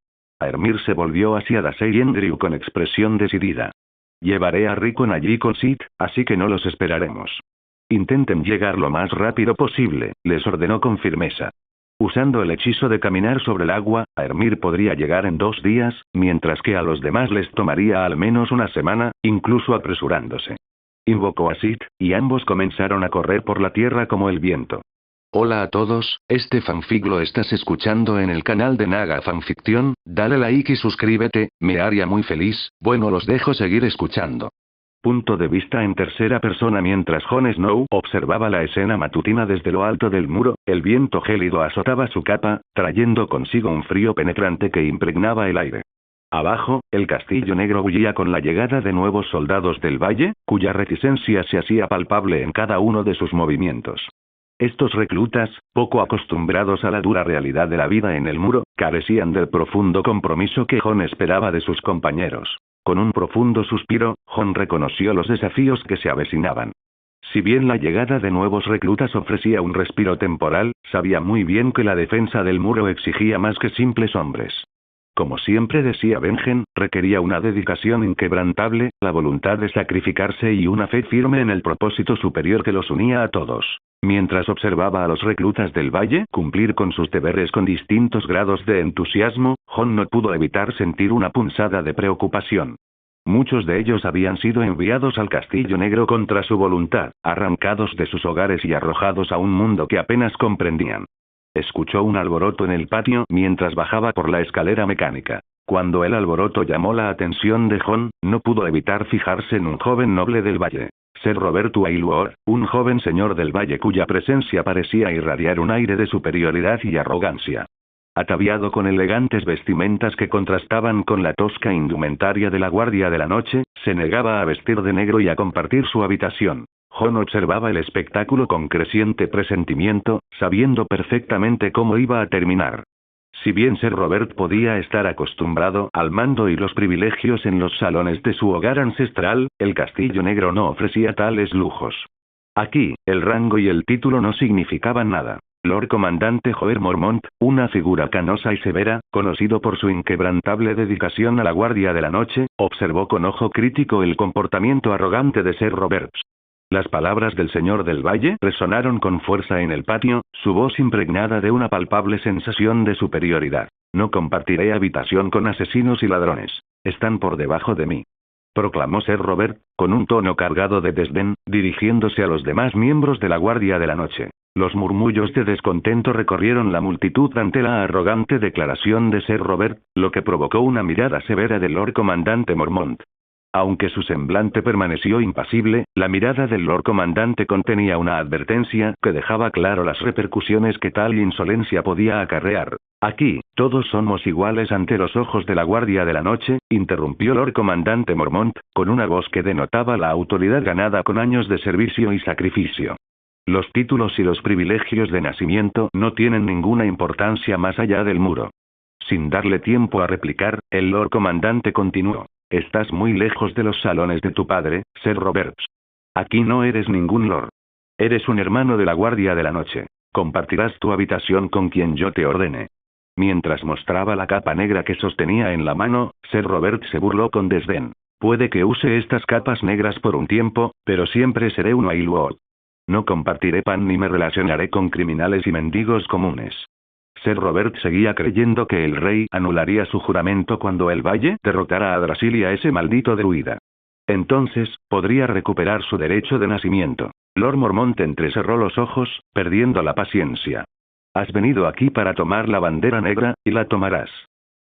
B: Aermir se volvió hacia Dasei y Andrew con expresión decidida. Llevaré a Rickon allí con Sid, así que no los esperaremos. Intenten llegar lo más rápido posible, les ordenó con firmeza. Usando el hechizo de caminar sobre el agua, Aermir podría llegar en 2 días, mientras que a los demás les tomaría al menos una semana, incluso apresurándose. Invocó a Sid, y ambos comenzaron a correr por la tierra como el viento. Hola a todos, este fanfic lo estás escuchando en el canal de Naga Fanfiction, dale like y suscríbete, me haría muy feliz, bueno los dejo seguir escuchando. Punto de vista en tercera persona. Mientras Jon Snow observaba la escena matutina desde lo alto del muro, el viento gélido azotaba su capa, trayendo consigo un frío penetrante que impregnaba el aire. Abajo, el castillo negro bullía con la llegada de nuevos soldados del valle, cuya reticencia se hacía palpable en cada uno de sus movimientos. Estos reclutas, poco acostumbrados a la dura realidad de la vida en el muro, carecían del profundo compromiso que Jon esperaba de sus compañeros. Con un profundo suspiro, Jon reconoció los desafíos que se avecinaban. Si bien la llegada de nuevos reclutas ofrecía un respiro temporal, sabía muy bien que la defensa del muro exigía más que simples hombres. Como siempre decía Benjen, requería una dedicación inquebrantable, la voluntad de sacrificarse y una fe firme en el propósito superior que los unía a todos. Mientras observaba a los reclutas del valle cumplir con sus deberes con distintos grados de entusiasmo, Jon no pudo evitar sentir una punzada de preocupación. Muchos de ellos habían sido enviados al Castillo Negro contra su voluntad, arrancados de sus hogares y arrojados a un mundo que apenas comprendían. Escuchó un alboroto en el patio mientras bajaba por la escalera mecánica. Cuando el alboroto llamó la atención de Jon, no pudo evitar fijarse en un joven noble del valle. Ser Roberto Aylward, un joven señor del valle cuya presencia parecía irradiar un aire de superioridad y arrogancia. Ataviado con elegantes vestimentas que contrastaban con la tosca indumentaria de la Guardia de la Noche, se negaba a vestir de negro y a compartir su habitación. Jon observaba el espectáculo con creciente presentimiento, sabiendo perfectamente cómo iba a terminar. Si bien Ser Robert podía estar acostumbrado al mando y los privilegios en los salones de su hogar ancestral, el Castillo Negro no ofrecía tales lujos. Aquí, el rango y el título no significaban nada. Lord Comandante Joer Mormont, una figura canosa y severa, conocido por su inquebrantable dedicación a la Guardia de la Noche, observó con ojo crítico el comportamiento arrogante de Ser Roberts. Las palabras del señor del valle resonaron con fuerza en el patio, su voz impregnada de una palpable sensación de superioridad. No compartiré habitación con asesinos y ladrones. Están por debajo de mí. Proclamó Ser Robert, con un tono cargado de desdén, dirigiéndose a los demás miembros de la Guardia de la Noche. Los murmullos de descontento recorrieron la multitud ante la arrogante declaración de Ser Robert, lo que provocó una mirada severa del Lord Comandante Mormont. Aunque su semblante permaneció impasible, la mirada del Lord Comandante contenía una advertencia que dejaba claro las repercusiones que tal insolencia podía acarrear. Aquí, todos somos iguales ante los ojos de la Guardia de la Noche, interrumpió Lord Comandante Mormont, con una voz que denotaba la autoridad ganada con años de servicio y sacrificio. Los títulos y los privilegios de nacimiento no tienen ninguna importancia más allá del muro. Sin darle tiempo a replicar, el Lord Comandante continuó. Estás muy lejos de los salones de tu padre, Ser Roberts. Aquí no eres ningún lord. Eres un hermano de la Guardia de la Noche. Compartirás tu habitación con quien yo te ordene. Mientras mostraba la capa negra que sostenía en la mano, Ser Robert se burló con desdén. Puede que use estas capas negras por un tiempo, pero siempre seré un Aylward. No compartiré pan ni me relacionaré con criminales y mendigos comunes. Ser Robert seguía creyendo que el rey anularía su juramento cuando el valle derrotara a Drasil y a ese maldito druida. Entonces, podría recuperar su derecho de nacimiento. Lord Mormont entrecerró los ojos, perdiendo la paciencia. Has venido aquí para tomar la bandera negra, y la tomarás.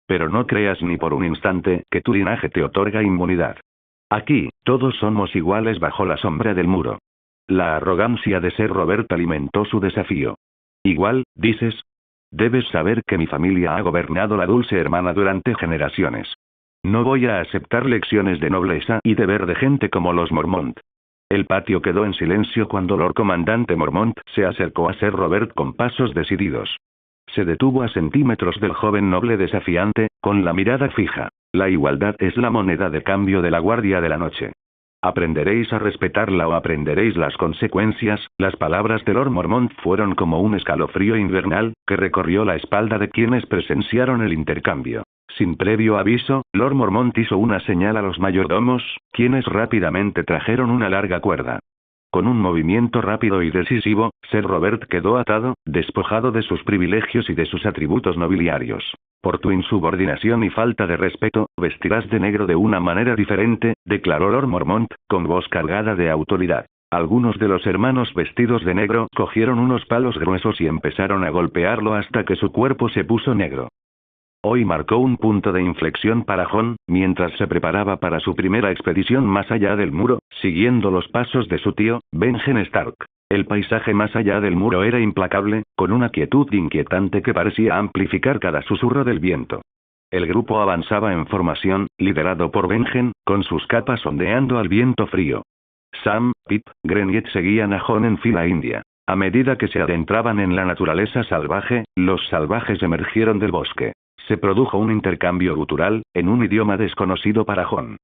B: Pero no creas ni por un instante que tu linaje te otorga inmunidad. Aquí, todos somos iguales bajo la sombra del muro. La arrogancia de Ser Robert alimentó su desafío. ¿Igual, dices? Debes saber que mi familia ha gobernado la dulce hermana durante generaciones. No voy a aceptar lecciones de nobleza y deber de gente como los Mormont. El patio quedó en silencio cuando Lord Comandante Mormont se acercó a Sir Robert con pasos decididos. Se detuvo a centímetros del joven noble desafiante, con la mirada fija. La igualdad es la moneda de cambio de la guardia de la noche. Aprenderéis a respetarla o aprenderéis las consecuencias. Las palabras de Lord Mormont fueron como un escalofrío invernal, que recorrió la espalda de quienes presenciaron el intercambio. Sin previo aviso, Lord Mormont hizo una señal a los mayordomos, quienes rápidamente trajeron una larga cuerda. Con un movimiento rápido y decisivo, Sir Robert quedó atado, despojado de sus privilegios y de sus atributos nobiliarios. Por tu insubordinación y falta de respeto, vestirás de negro de una manera diferente, declaró Lord Mormont, con voz cargada de autoridad. Algunos de los hermanos vestidos de negro cogieron unos palos gruesos y empezaron a golpearlo hasta que su cuerpo se puso negro. Hoy marcó un punto de inflexión para Jon, mientras se preparaba para su primera expedición más allá del muro, siguiendo los pasos de su tío, Benjen Stark. El paisaje más allá del muro era implacable, con una quietud inquietante que parecía amplificar cada susurro del viento. El grupo avanzaba en formación, liderado por Benjen, con sus capas ondeando al viento frío. Sam, Pip, Gren y Ed seguían a Jon en fila india. A medida que se adentraban en la naturaleza salvaje, los salvajes emergieron del bosque. Se produjo un intercambio gutural, en un idioma desconocido para Jon.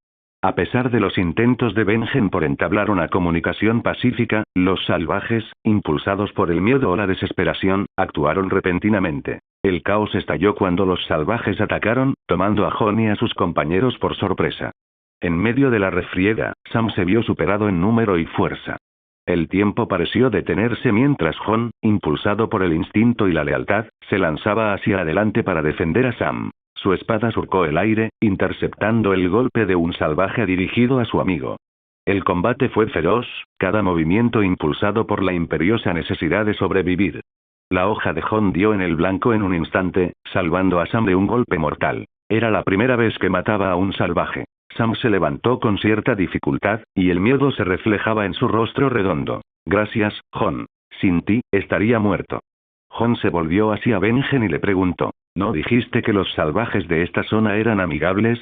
B: A pesar de los intentos de Benjen por entablar una comunicación pacífica, los salvajes, impulsados por el miedo o la desesperación, actuaron repentinamente. El caos estalló cuando los salvajes atacaron, tomando a Jon y a sus compañeros por sorpresa. En medio de la refriega, Sam se vio superado en número y fuerza. El tiempo pareció detenerse mientras Jon, impulsado por el instinto y la lealtad, se lanzaba hacia adelante para defender a Sam. Su espada surcó el aire, interceptando el golpe de un salvaje dirigido a su amigo. El combate fue feroz, cada movimiento impulsado por la imperiosa necesidad de sobrevivir. La hoja de Jon dio en el blanco en un instante, salvando a Sam de un golpe mortal. Era la primera vez que mataba a un salvaje. Sam se levantó con cierta dificultad, y el miedo se reflejaba en su rostro redondo. Gracias, Jon. Sin ti, estaría muerto. Jon se volvió hacia Benjen y le preguntó, ¿no dijiste que los salvajes de esta zona eran amigables?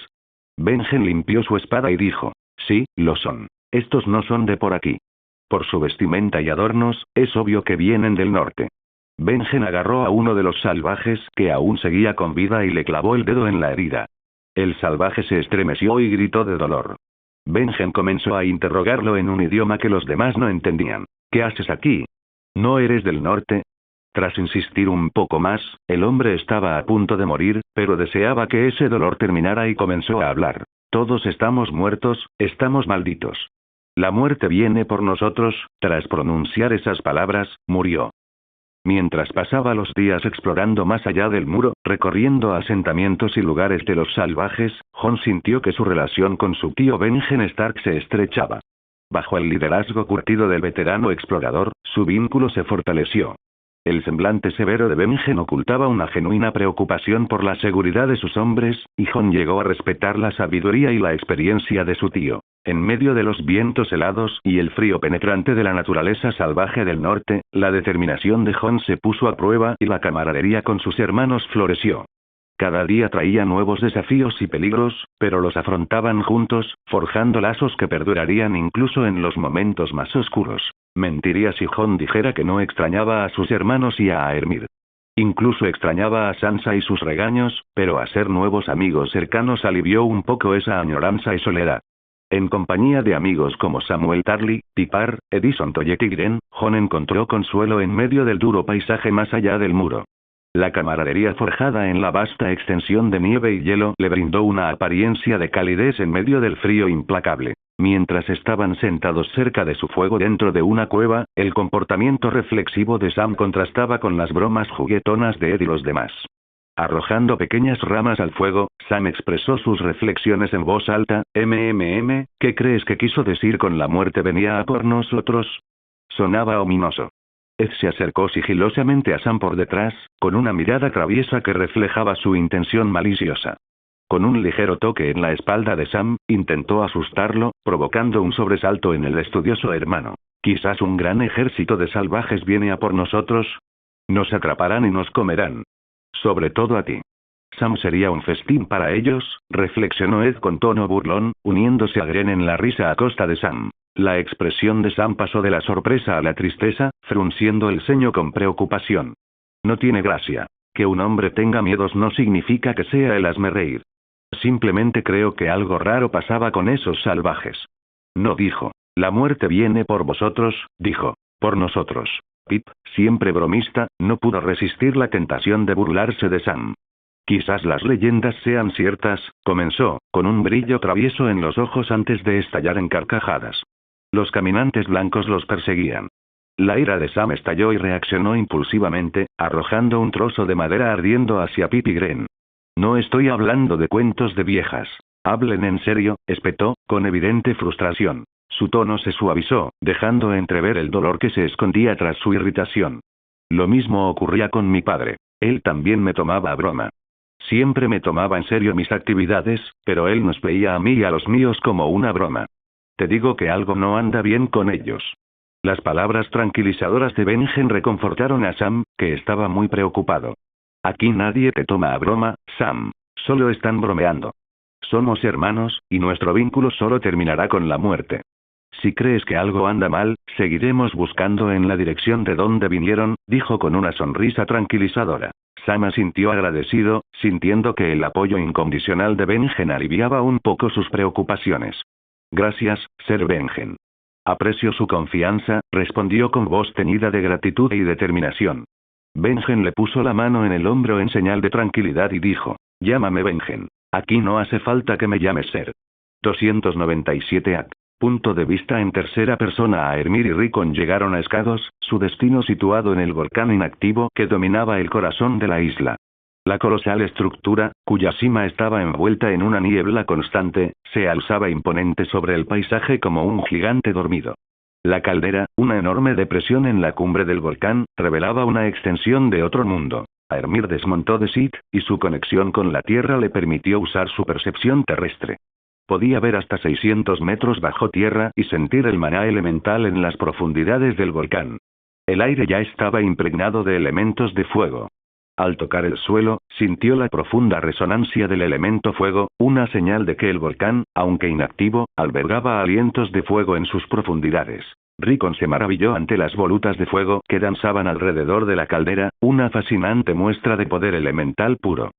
B: Benjen limpió su espada y dijo, sí, lo son. Estos no son de por aquí. Por su vestimenta y adornos, es obvio que vienen del norte. Benjen agarró a uno de los salvajes que aún seguía con vida y le clavó el dedo en la herida. El salvaje se estremeció y gritó de dolor. Benjen comenzó a interrogarlo en un idioma que los demás no entendían. ¿Qué haces aquí? ¿No eres del norte? Tras insistir un poco más, el hombre estaba a punto de morir, pero deseaba que ese dolor terminara y comenzó a hablar. Todos estamos muertos, estamos malditos. La muerte viene por nosotros. Tras pronunciar esas palabras, murió. Mientras pasaba los días explorando más allá del muro, recorriendo asentamientos y lugares de los salvajes, Jon sintió que su relación con su tío Benjen Stark se estrechaba. Bajo el liderazgo curtido del veterano explorador, su vínculo se fortaleció. El semblante severo de Benjen ocultaba una genuina preocupación por la seguridad de sus hombres, y Jon llegó a respetar la sabiduría y la experiencia de su tío. En medio de los vientos helados y el frío penetrante de la naturaleza salvaje del norte, la determinación de Jon se puso a prueba y la camaradería con sus hermanos floreció. Cada día traía nuevos desafíos y peligros, pero los afrontaban juntos, forjando lazos que perdurarían incluso en los momentos más oscuros. Mentiría si Jon dijera que no extrañaba a sus hermanos y a Aermir. Incluso extrañaba a Sansa y sus regaños, pero hacer nuevos amigos cercanos alivió un poco esa añoranza y soledad. En compañía de amigos como Samuel Tarly, Tipar, Edison Toyet y Gren, Jon encontró consuelo en medio del duro paisaje más allá del muro. La camaradería forjada en la vasta extensión de nieve y hielo le brindó una apariencia de calidez en medio del frío implacable. Mientras estaban sentados cerca de su fuego dentro de una cueva, el comportamiento reflexivo de Sam contrastaba con las bromas juguetonas de Ed y los demás. Arrojando pequeñas ramas al fuego, Sam expresó sus reflexiones en voz alta. ¿Qué crees que quiso decir con la muerte venía a por nosotros? Sonaba ominoso. Ed se acercó sigilosamente a Sam por detrás, con una mirada traviesa que reflejaba su intención maliciosa. Con un ligero toque en la espalda de Sam, intentó asustarlo, provocando un sobresalto en el estudioso hermano. ¿Quizás un gran ejército de salvajes viene a por nosotros? Nos atraparán y nos comerán. sobre todo a ti. Sam sería un festín para ellos, reflexionó Ed con tono burlón, uniéndose a Gren en la risa a costa de Sam. La expresión de Sam pasó de la sorpresa a la tristeza, frunciendo el ceño con preocupación. No tiene gracia. Que un hombre tenga miedos no significa que sea el hazmerreír. Simplemente creo que algo raro pasaba con esos salvajes. No dijo. La muerte viene por vosotros, dijo. Por nosotros. Pip, siempre bromista, no pudo resistir la tentación de burlarse de Sam. Quizás las leyendas sean ciertas, comenzó, con un brillo travieso en los ojos antes de estallar en carcajadas. Los caminantes blancos los perseguían. La ira de Sam estalló y reaccionó impulsivamente, arrojando un trozo de madera ardiendo hacia Pip y Gren. No estoy hablando de cuentos de viejas. Hablen en serio, espetó, con evidente frustración. Su tono se suavizó, dejando entrever el dolor que se escondía tras su irritación. Lo mismo ocurría con mi padre. Él también me tomaba a broma. Siempre me tomaba en serio mis actividades, pero él nos veía a mí y a los míos como una broma. Te digo que algo no anda bien con ellos. Las palabras tranquilizadoras de Benjen reconfortaron a Sam, que estaba muy preocupado. Aquí nadie te toma a broma, Sam. Solo están bromeando. Somos hermanos, y nuestro vínculo solo terminará con la muerte. Si crees que algo anda mal, seguiremos buscando en la dirección de donde vinieron, dijo con una sonrisa tranquilizadora. Sam asintió agradecido, sintiendo que el apoyo incondicional de Benjen aliviaba un poco sus preocupaciones. Gracias, Sir Benjen. Aprecio su confianza, respondió con voz teñida de gratitud y determinación. Benjen le puso la mano en el hombro en señal de tranquilidad y dijo, llámame Benjen. Aquí no hace falta que me llames Sir. 297 AC. Punto de vista en tercera persona. Aermir y Rickon llegaron a Skados, su destino situado en el volcán inactivo que dominaba el corazón de la isla. La colosal estructura, cuya cima estaba envuelta en una niebla constante, se alzaba imponente sobre el paisaje como un gigante dormido. La caldera, una enorme depresión en la cumbre del volcán, revelaba una extensión de otro mundo. Aermir desmontó de Sid, y su conexión con la Tierra le permitió usar su percepción terrestre. Podía ver hasta 600 metros bajo tierra y sentir el maná elemental en las profundidades del volcán. El aire ya estaba impregnado de elementos de fuego. Al tocar el suelo, sintió la profunda resonancia del elemento fuego, una señal de que el volcán, aunque inactivo, albergaba alientos de fuego en sus profundidades. Rickon se maravilló ante las volutas de fuego que danzaban alrededor de la caldera, una fascinante muestra de poder elemental puro.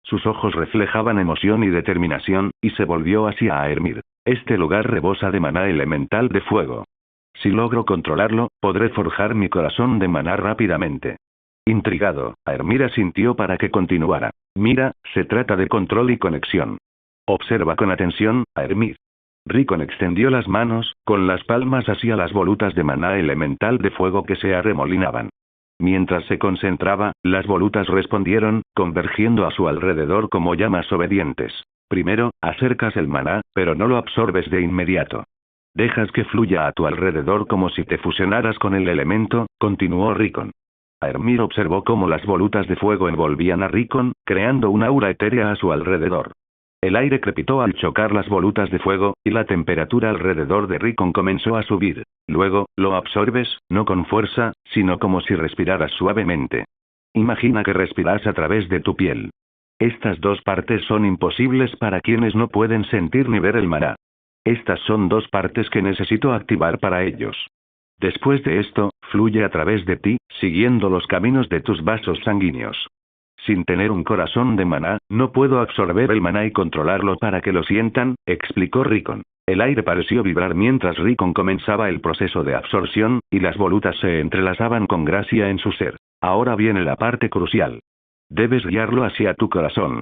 B: Sus ojos reflejaban emoción y determinación, y se volvió hacia Aermir. Este lugar rebosa de maná elemental de fuego. Si logro controlarlo, podré forjar mi corazón de maná rápidamente. Intrigado, Aermir asintió para que continuara. Mira, se trata de control y conexión. Observa con atención, Aermir. Rickon extendió las manos, con las palmas hacia las volutas de maná elemental de fuego que se arremolinaban. Mientras se concentraba, las volutas respondieron, convergiendo a su alrededor como llamas obedientes. Primero, acercas el maná, pero no lo absorbes de inmediato. Dejas que fluya a tu alrededor como si te fusionaras con el elemento, continuó Rickon. Aermir observó cómo las volutas de fuego envolvían a Rickon, creando una aura etérea a su alrededor. El aire crepitó al chocar las volutas de fuego, y la temperatura alrededor de Rickon comenzó a subir. Luego, lo absorbes, no con fuerza, sino como si respiraras suavemente. Imagina que respiras a través de tu piel. Estas dos partes son imposibles para quienes no pueden sentir ni ver el maná. Estas son dos partes que necesito activar para ellos. Después de esto, fluye a través de ti, siguiendo los caminos de tus vasos sanguíneos. Sin tener un corazón de maná, no puedo absorber el maná y controlarlo para que lo sientan, explicó Rickon. El aire pareció vibrar mientras Rickon comenzaba el proceso de absorción, y las volutas se entrelazaban con gracia en su ser. Ahora viene la parte crucial. Debes guiarlo hacia tu corazón.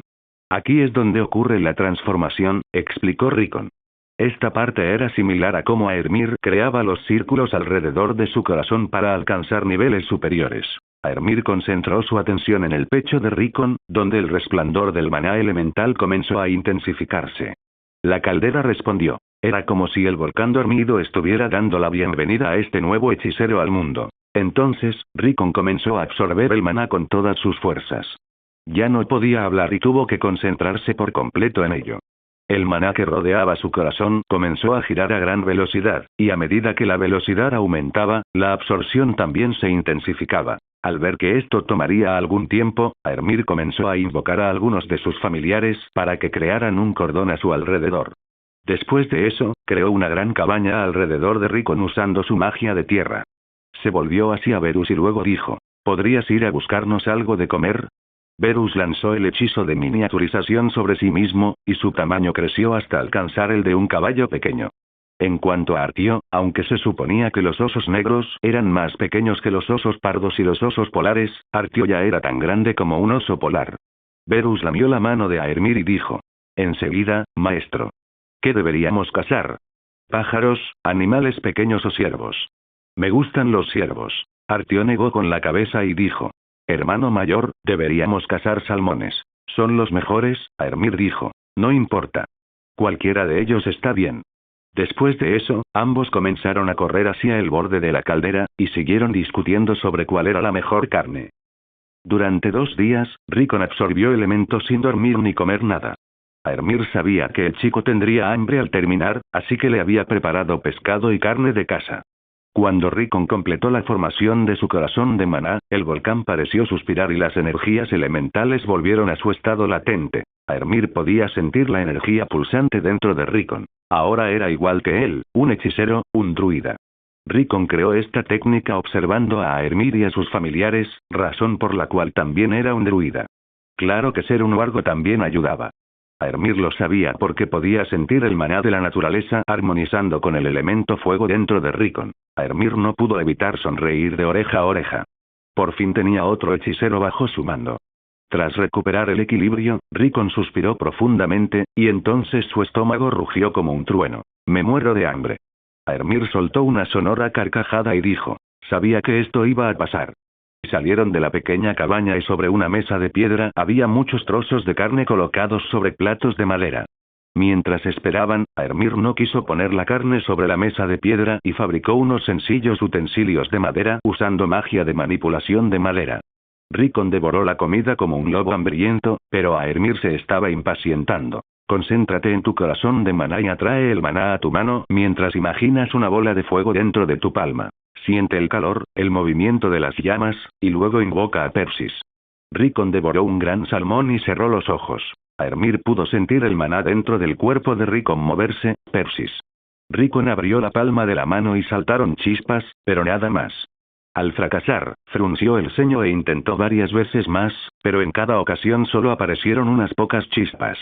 B: Aquí es donde ocurre la transformación, explicó Rickon. Esta parte era similar a cómo Aermir creaba los círculos alrededor de su corazón para alcanzar niveles superiores. Aermir concentró su atención en el pecho de Rickon, donde el resplandor del maná elemental comenzó a intensificarse. La caldera respondió. Era como si el volcán dormido estuviera dando la bienvenida a este nuevo hechicero al mundo. Entonces, Rickon comenzó a absorber el maná con todas sus fuerzas. Ya no podía hablar y tuvo que concentrarse por completo en ello. El maná que rodeaba su corazón comenzó a girar a gran velocidad, y a medida que la velocidad aumentaba, la absorción también se intensificaba. Al ver que esto tomaría algún tiempo, Aermir comenzó a invocar a algunos de sus familiares para que crearan un cordón a su alrededor. Después de eso, creó una gran cabaña alrededor de Rickon usando su magia de tierra. Se volvió hacia Verus y luego dijo: ¿podrías ir a buscarnos algo de comer? Verus lanzó el hechizo de miniaturización sobre sí mismo, y su tamaño creció hasta alcanzar el de un caballo pequeño. En cuanto a Artio, aunque se suponía que los osos negros eran más pequeños que los osos pardos y los osos polares, Artio ya era tan grande como un oso polar. Verus lamió la mano de Aermir y dijo: enseguida, maestro. ¿Qué deberíamos cazar? ¿Pájaros, animales pequeños o ciervos? Me gustan los ciervos. Artio negó con la cabeza y dijo: hermano mayor, deberíamos cazar salmones. Son los mejores, Aermir dijo. No importa. Cualquiera de ellos está bien. Después de eso, ambos comenzaron a correr hacia el borde de la caldera, y siguieron discutiendo sobre cuál era la mejor carne. Durante 2 días, Rickon absorbió elementos sin dormir ni comer nada. Aermir sabía que el chico tendría hambre al terminar, así que le había preparado pescado y carne de caza. Cuando Rickon completó la formación de su corazón de maná, el volcán pareció suspirar y las energías elementales volvieron a su estado latente. Aermir podía sentir la energía pulsante dentro de Rickon. Ahora era igual que él, un hechicero, un druida. Rickon creó esta técnica observando a Aermir y a sus familiares, razón por la cual también era un druida. Claro que ser un wargo también ayudaba. Aermir lo sabía porque podía sentir el maná de la naturaleza armonizando con el elemento fuego dentro de Rickon. Aermir no pudo evitar sonreír de oreja a oreja. Por fin tenía otro hechicero bajo su mando. Tras recuperar el equilibrio, Rickon suspiró profundamente, y entonces su estómago rugió como un trueno. Me muero de hambre. Aermir soltó una sonora carcajada y dijo: sabía que esto iba a pasar. Salieron de la pequeña cabaña y sobre una mesa de piedra había muchos trozos de carne colocados sobre platos de madera. Mientras esperaban, Aermir no quiso poner la carne sobre la mesa de piedra y fabricó unos sencillos utensilios de madera usando magia de manipulación de madera. Rickon devoró la comida como un lobo hambriento, pero Aermir se estaba impacientando. Concéntrate en tu corazón de maná y atrae el maná a tu mano mientras imaginas una bola de fuego dentro de tu palma. Siente el calor, el movimiento de las llamas, y luego invoca a Persis. Rickon devoró un gran salmón y cerró los ojos. Aermir pudo sentir el maná dentro del cuerpo de Rickon moverse. Persis. Rickon abrió la palma de la mano y saltaron chispas, pero nada más. Al fracasar, frunció el ceño e intentó varias veces más, pero en cada ocasión solo aparecieron unas pocas chispas.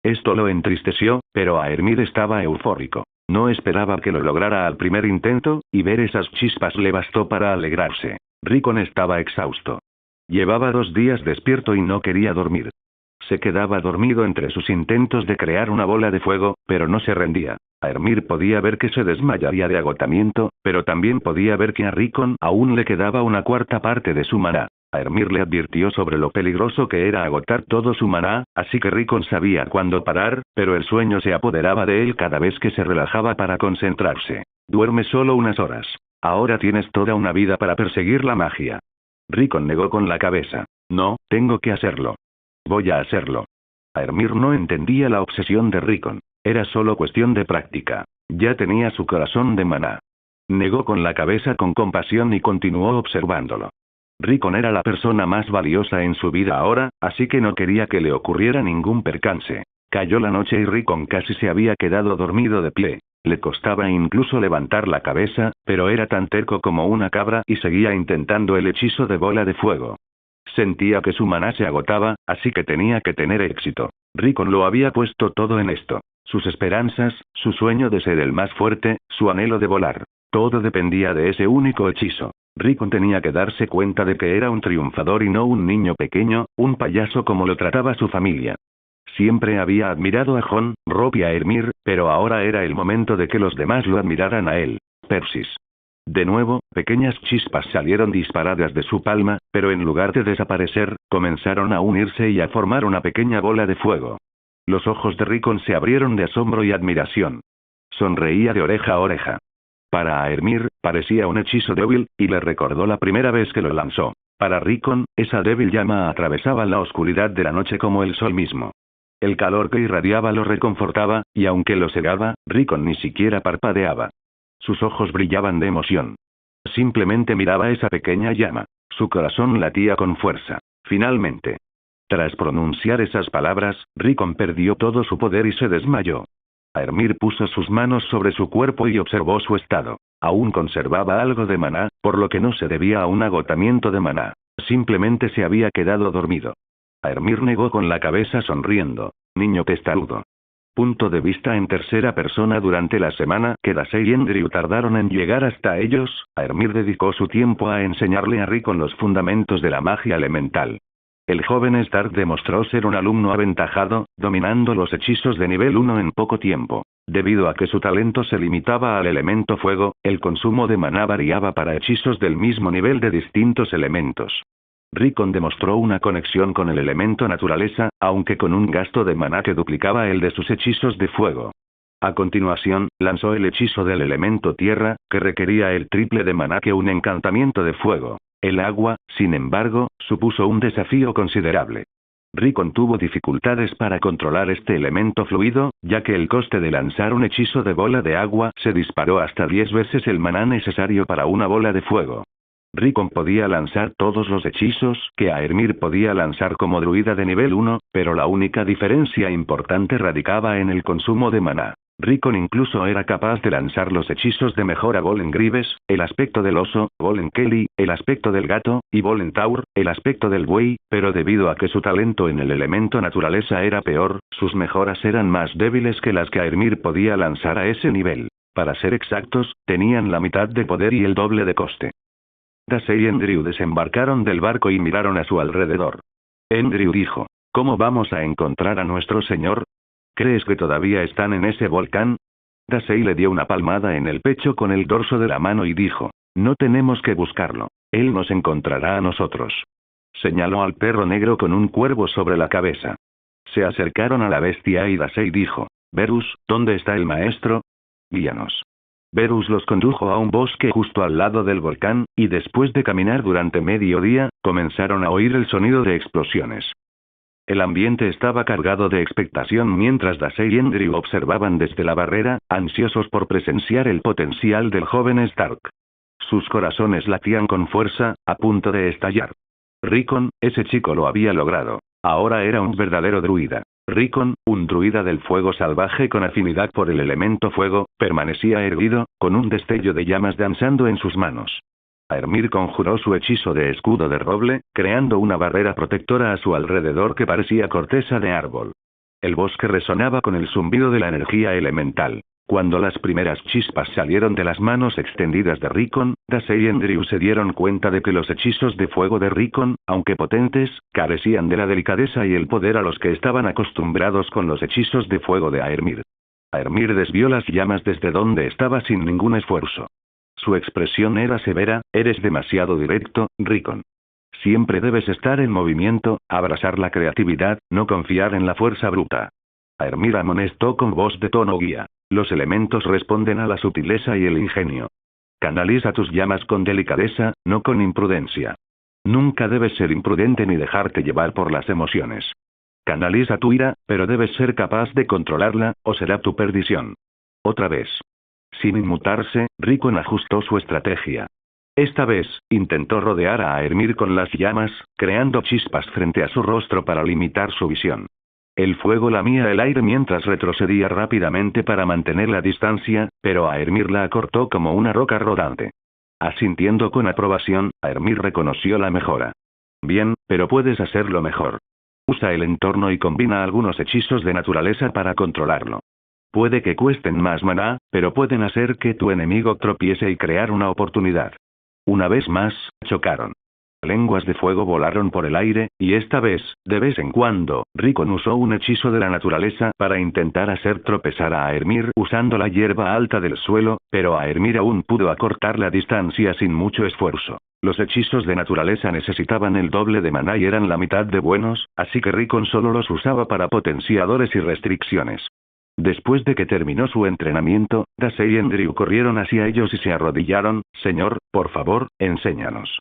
B: Esto lo entristeció, pero Aermir estaba eufórico. No esperaba que lo lograra al primer intento, y ver esas chispas le bastó para alegrarse. Rickon estaba exhausto. Llevaba 2 días despierto y no quería dormir. Se quedaba dormido entre sus intentos de crear una bola de fuego, pero no se rendía. Aermir podía ver que se desmayaría de agotamiento, pero también podía ver que a Rickon aún le quedaba una cuarta parte de su maná. Aermir le advirtió sobre lo peligroso que era agotar todo su maná, así que Rickon sabía cuándo parar, pero el sueño se apoderaba de él cada vez que se relajaba para concentrarse. Duerme solo unas horas. Ahora tienes toda una vida para perseguir la magia. Rickon negó con la cabeza. No, tengo que hacerlo. Voy a hacerlo. Aermir no entendía la obsesión de Rickon. Era solo cuestión de práctica. Ya tenía su corazón de maná. Negó con la cabeza con compasión y continuó observándolo. Rickon era la persona más valiosa en su vida ahora, así que no quería que le ocurriera ningún percance. Cayó la noche y Rickon casi se había quedado dormido de pie. Le costaba incluso levantar la cabeza, pero era tan terco como una cabra y seguía intentando el hechizo de bola de fuego. Sentía que su maná se agotaba, así que tenía que tener éxito. Rickon lo había puesto todo en esto. Sus esperanzas, su sueño de ser el más fuerte, su anhelo de volar. Todo dependía de ese único hechizo. Rickon tenía que darse cuenta de que era un triunfador y no un niño pequeño, un payaso como lo trataba su familia. Siempre había admirado a Jon, Robb y a Aermir, pero ahora era el momento de que los demás lo admiraran a él. Persis. De nuevo, pequeñas chispas salieron disparadas de su palma, pero en lugar de desaparecer, comenzaron a unirse y a formar una pequeña bola de fuego. Los ojos de Rickon se abrieron de asombro y admiración. Sonreía de oreja a oreja. Para Aermir, parecía un hechizo débil, y le recordó la primera vez que lo lanzó. Para Rickon, esa débil llama atravesaba la oscuridad de la noche como el sol mismo. El calor que irradiaba lo reconfortaba, y aunque lo cegaba, Rickon ni siquiera parpadeaba. Sus ojos brillaban de emoción. Simplemente miraba esa pequeña llama. Su corazón latía con fuerza. Finalmente. Tras pronunciar esas palabras, Rickon perdió todo su poder y se desmayó. Aermir puso sus manos sobre su cuerpo y observó su estado. Aún conservaba algo de maná, por lo que no se debía a un agotamiento de maná. Simplemente se había quedado dormido. Aermir negó con la cabeza sonriendo. Niño testarudo. Punto de vista en tercera persona. Durante la semana que Dasei y Andrew tardaron en llegar hasta ellos, Aermir dedicó su tiempo a enseñarle a Rickon los fundamentos de la magia elemental. El joven Stark demostró ser un alumno aventajado, dominando los hechizos de nivel 1 en poco tiempo. Debido a que su talento se limitaba al elemento fuego, el consumo de maná variaba para hechizos del mismo nivel de distintos elementos. Rickon demostró una conexión con el elemento naturaleza, aunque con un gasto de maná que duplicaba el de sus hechizos de fuego. A continuación, lanzó el hechizo del elemento tierra, que requería el triple de maná que un encantamiento de fuego. El agua, sin embargo, supuso un desafío considerable. Rickon tuvo dificultades para controlar este elemento fluido, ya que el coste de lanzar un hechizo de bola de agua se disparó hasta 10 veces el maná necesario para una bola de fuego. Rickon podía lanzar todos los hechizos que Aermir podía lanzar como druida de nivel 1, pero la única diferencia importante radicaba en el consumo de maná. Rickon incluso era capaz de lanzar los hechizos de mejora Golem Grievous, el aspecto del oso, Golem Kelly, el aspecto del gato, y Golem Taur, el aspecto del buey, pero debido a que su talento en el elemento naturaleza era peor, sus mejoras eran más débiles que las que Aermir podía lanzar a ese nivel. Para ser exactos, tenían la mitad de poder y el doble de coste. Dasei y Andrew desembarcaron del barco y miraron a su alrededor. Andrew dijo: ¿Cómo vamos a encontrar a nuestro señor? ¿Crees que todavía están en ese volcán? Dasei le dio una palmada en el pecho con el dorso de la mano y dijo: No tenemos que buscarlo. Él nos encontrará a nosotros. Señaló al perro negro con un cuervo sobre la cabeza. Se acercaron a la bestia y Dasei dijo: Verus, ¿dónde está el maestro? Guíanos. Verus los condujo a un bosque justo al lado del volcán, y después de caminar durante medio día, comenzaron a oír el sonido de explosiones. El ambiente estaba cargado de expectación mientras Dasei y Andrew observaban desde la barrera, ansiosos por presenciar el potencial del joven Stark. Sus corazones latían con fuerza, a punto de estallar. Rickon, ese chico lo había logrado. Ahora era un verdadero druida. Rickon, un druida del fuego salvaje con afinidad por el elemento fuego, permanecía erguido, con un destello de llamas danzando en sus manos. Aermir conjuró su hechizo de escudo de roble, creando una barrera protectora a su alrededor que parecía corteza de árbol. El bosque resonaba con el zumbido de la energía elemental. Cuando las primeras chispas salieron de las manos extendidas de Rickon, Dasei y Andrew se dieron cuenta de que los hechizos de fuego de Rickon, aunque potentes, carecían de la delicadeza y el poder a los que estaban acostumbrados con los hechizos de fuego de Aermir. Aermir desvió las llamas desde donde estaba sin ningún esfuerzo. Su expresión era severa: eres demasiado directo, Rickon. Siempre debes estar en movimiento, abrazar la creatividad, no confiar en la fuerza bruta. Aermir amonestó con voz de tono guía. Los elementos responden a la sutileza y el ingenio. Canaliza tus llamas con delicadeza, no con imprudencia. Nunca debes ser imprudente ni dejarte llevar por las emociones. Canaliza tu ira, pero debes ser capaz de controlarla, o será tu perdición. Otra vez. Sin inmutarse, Rickon ajustó su estrategia. Esta vez, intentó rodear a Aermir con las llamas, creando chispas frente a su rostro para limitar su visión. El fuego lamía el aire mientras retrocedía rápidamente para mantener la distancia, pero Aermir la acortó como una roca rodante. Asintiendo con aprobación, Aermir reconoció la mejora. Bien, pero puedes hacerlo mejor. Usa el entorno y combina algunos hechizos de naturaleza para controlarlo. Puede que cuesten más maná, pero pueden hacer que tu enemigo tropiece y crear una oportunidad. Una vez más, chocaron. Lenguas de fuego volaron por el aire, y esta vez, de vez en cuando, Rickon usó un hechizo de la naturaleza para intentar hacer tropezar a Aermir usando la hierba alta del suelo, pero Aermir aún pudo acortar la distancia sin mucho esfuerzo. Los hechizos de naturaleza necesitaban el doble de maná y eran la mitad de buenos, así que Rickon solo los usaba para potenciadores y restricciones. Después de que terminó su entrenamiento, Dasei y Andrew corrieron hacia ellos y se arrodillaron. Señor, por favor, enséñanos.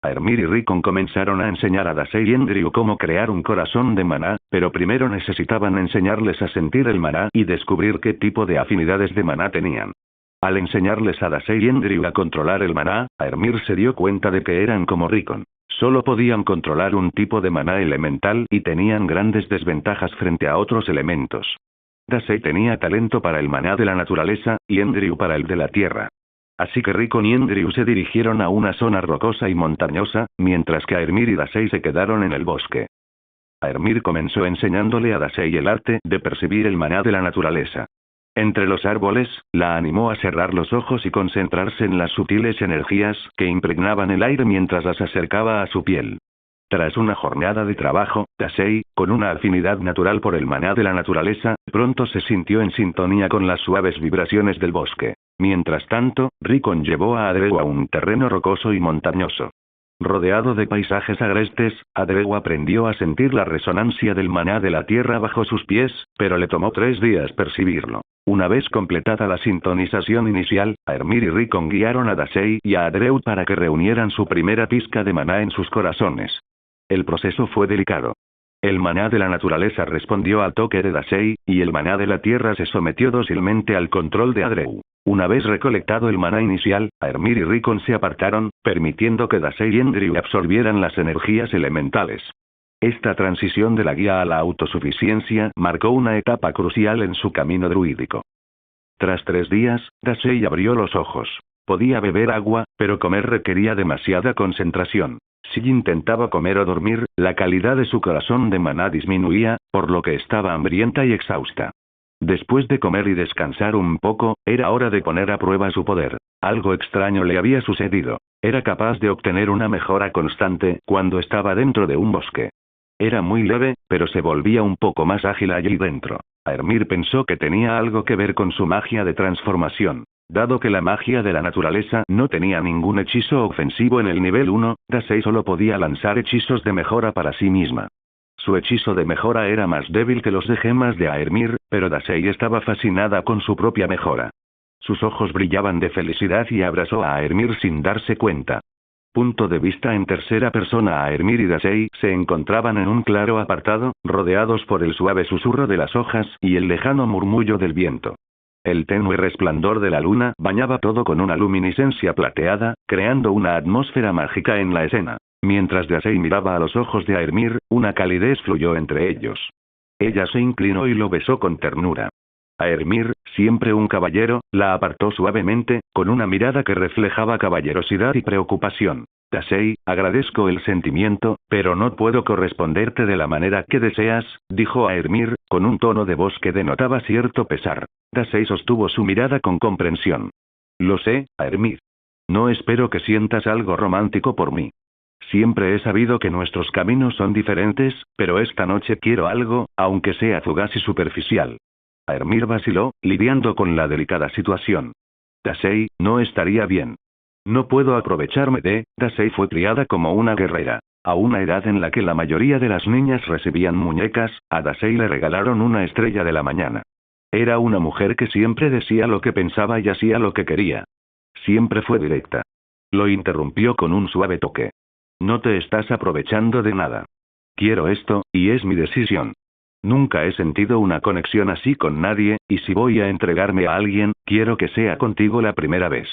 B: Aermir y Rickon comenzaron a enseñar a Dasei y Andrew cómo crear un corazón de maná, pero primero necesitaban enseñarles a sentir el maná y descubrir qué tipo de afinidades de maná tenían. Al enseñarles a Dasei y Andrew a controlar el maná, Aermir se dio cuenta de que eran como Rickon. Solo podían controlar un tipo de maná elemental y tenían grandes desventajas frente a otros elementos. Dasei tenía talento para el maná de la naturaleza, y Andrew para el de la tierra. Así que Rickon y Andrew se dirigieron a una zona rocosa y montañosa, mientras que Aermir y Dasei se quedaron en el bosque. Aermir comenzó enseñándole a Dasei el arte de percibir el maná de la naturaleza. Entre los árboles, la animó a cerrar los ojos y concentrarse en las sutiles energías que impregnaban el aire mientras las acercaba a su piel. Tras una jornada de trabajo, Dasei, con una afinidad natural por el maná de la naturaleza, pronto se sintió en sintonía con las suaves vibraciones del bosque. Mientras tanto, Rickon llevó a Andrew a un terreno rocoso y montañoso. Rodeado de paisajes agrestes, Andrew aprendió a sentir la resonancia del maná de la tierra bajo sus pies, pero le tomó 3 días percibirlo. Una vez completada la sintonización inicial, Aermir y Rickon guiaron a Dasei y a Andrew para que reunieran su primera pizca de maná en sus corazones. El proceso fue delicado. El maná de la naturaleza respondió al toque de Dasei, y el maná de la tierra se sometió dócilmente al control de Andrew. Una vez recolectado el maná inicial, Aermir y Rickon se apartaron, permitiendo que Dasei y Andrew absorbieran las energías elementales. Esta transición de la guía a la autosuficiencia marcó una etapa crucial en su camino druídico. Tras 3 días, Dasei abrió los ojos. Podía beber agua, pero comer requería demasiada concentración. Si intentaba comer o dormir, la calidad de su corazón de maná disminuía, por lo que estaba hambrienta y exhausta. Después de comer y descansar un poco, era hora de poner a prueba su poder. Algo extraño le había sucedido. Era capaz de obtener una mejora constante cuando estaba dentro de un bosque. Era muy leve, pero se volvía un poco más ágil allí dentro. Aermir pensó que tenía algo que ver con su magia de transformación. Dado que la magia de la naturaleza no tenía ningún hechizo ofensivo en el nivel 1, Dasei solo podía lanzar hechizos de mejora para sí misma. Su hechizo de mejora era más débil que los de gemas de Aermir, pero Dasei estaba fascinada con su propia mejora. Sus ojos brillaban de felicidad y abrazó a Aermir sin darse cuenta. Punto de vista en tercera persona. Aermir y Dasei se encontraban en un claro apartado, rodeados por el suave susurro de las hojas y el lejano murmullo del viento. El tenue resplandor de la luna bañaba todo con una luminiscencia plateada, creando una atmósfera mágica en la escena. Mientras Dasei miraba a los ojos de Aermir, una calidez fluyó entre ellos. Ella se inclinó y lo besó con ternura. Aermir, siempre un caballero, la apartó suavemente, con una mirada que reflejaba caballerosidad y preocupación. Dasei, agradezco el sentimiento, pero no puedo corresponderte de la manera que deseas, dijo Aermir, con un tono de voz que denotaba cierto pesar. Dasei sostuvo su mirada con comprensión. Lo sé, Aermir. No espero que sientas algo romántico por mí. Siempre he sabido que nuestros caminos son diferentes, pero esta noche quiero algo, aunque sea fugaz y superficial. Aermir vaciló, lidiando con la delicada situación. Dasei, no estaría bien. No puedo aprovecharme de. Dasei fue criada como una guerrera. A una edad en la que la mayoría de las niñas recibían muñecas, a Dasei le regalaron una estrella de la mañana. Era una mujer que siempre decía lo que pensaba y hacía lo que quería. Siempre fue directa. Lo interrumpió con un suave toque. No te estás aprovechando de nada. Quiero esto, y es mi decisión. Nunca he sentido una conexión así con nadie, y si voy a entregarme a alguien, quiero que sea contigo la primera vez.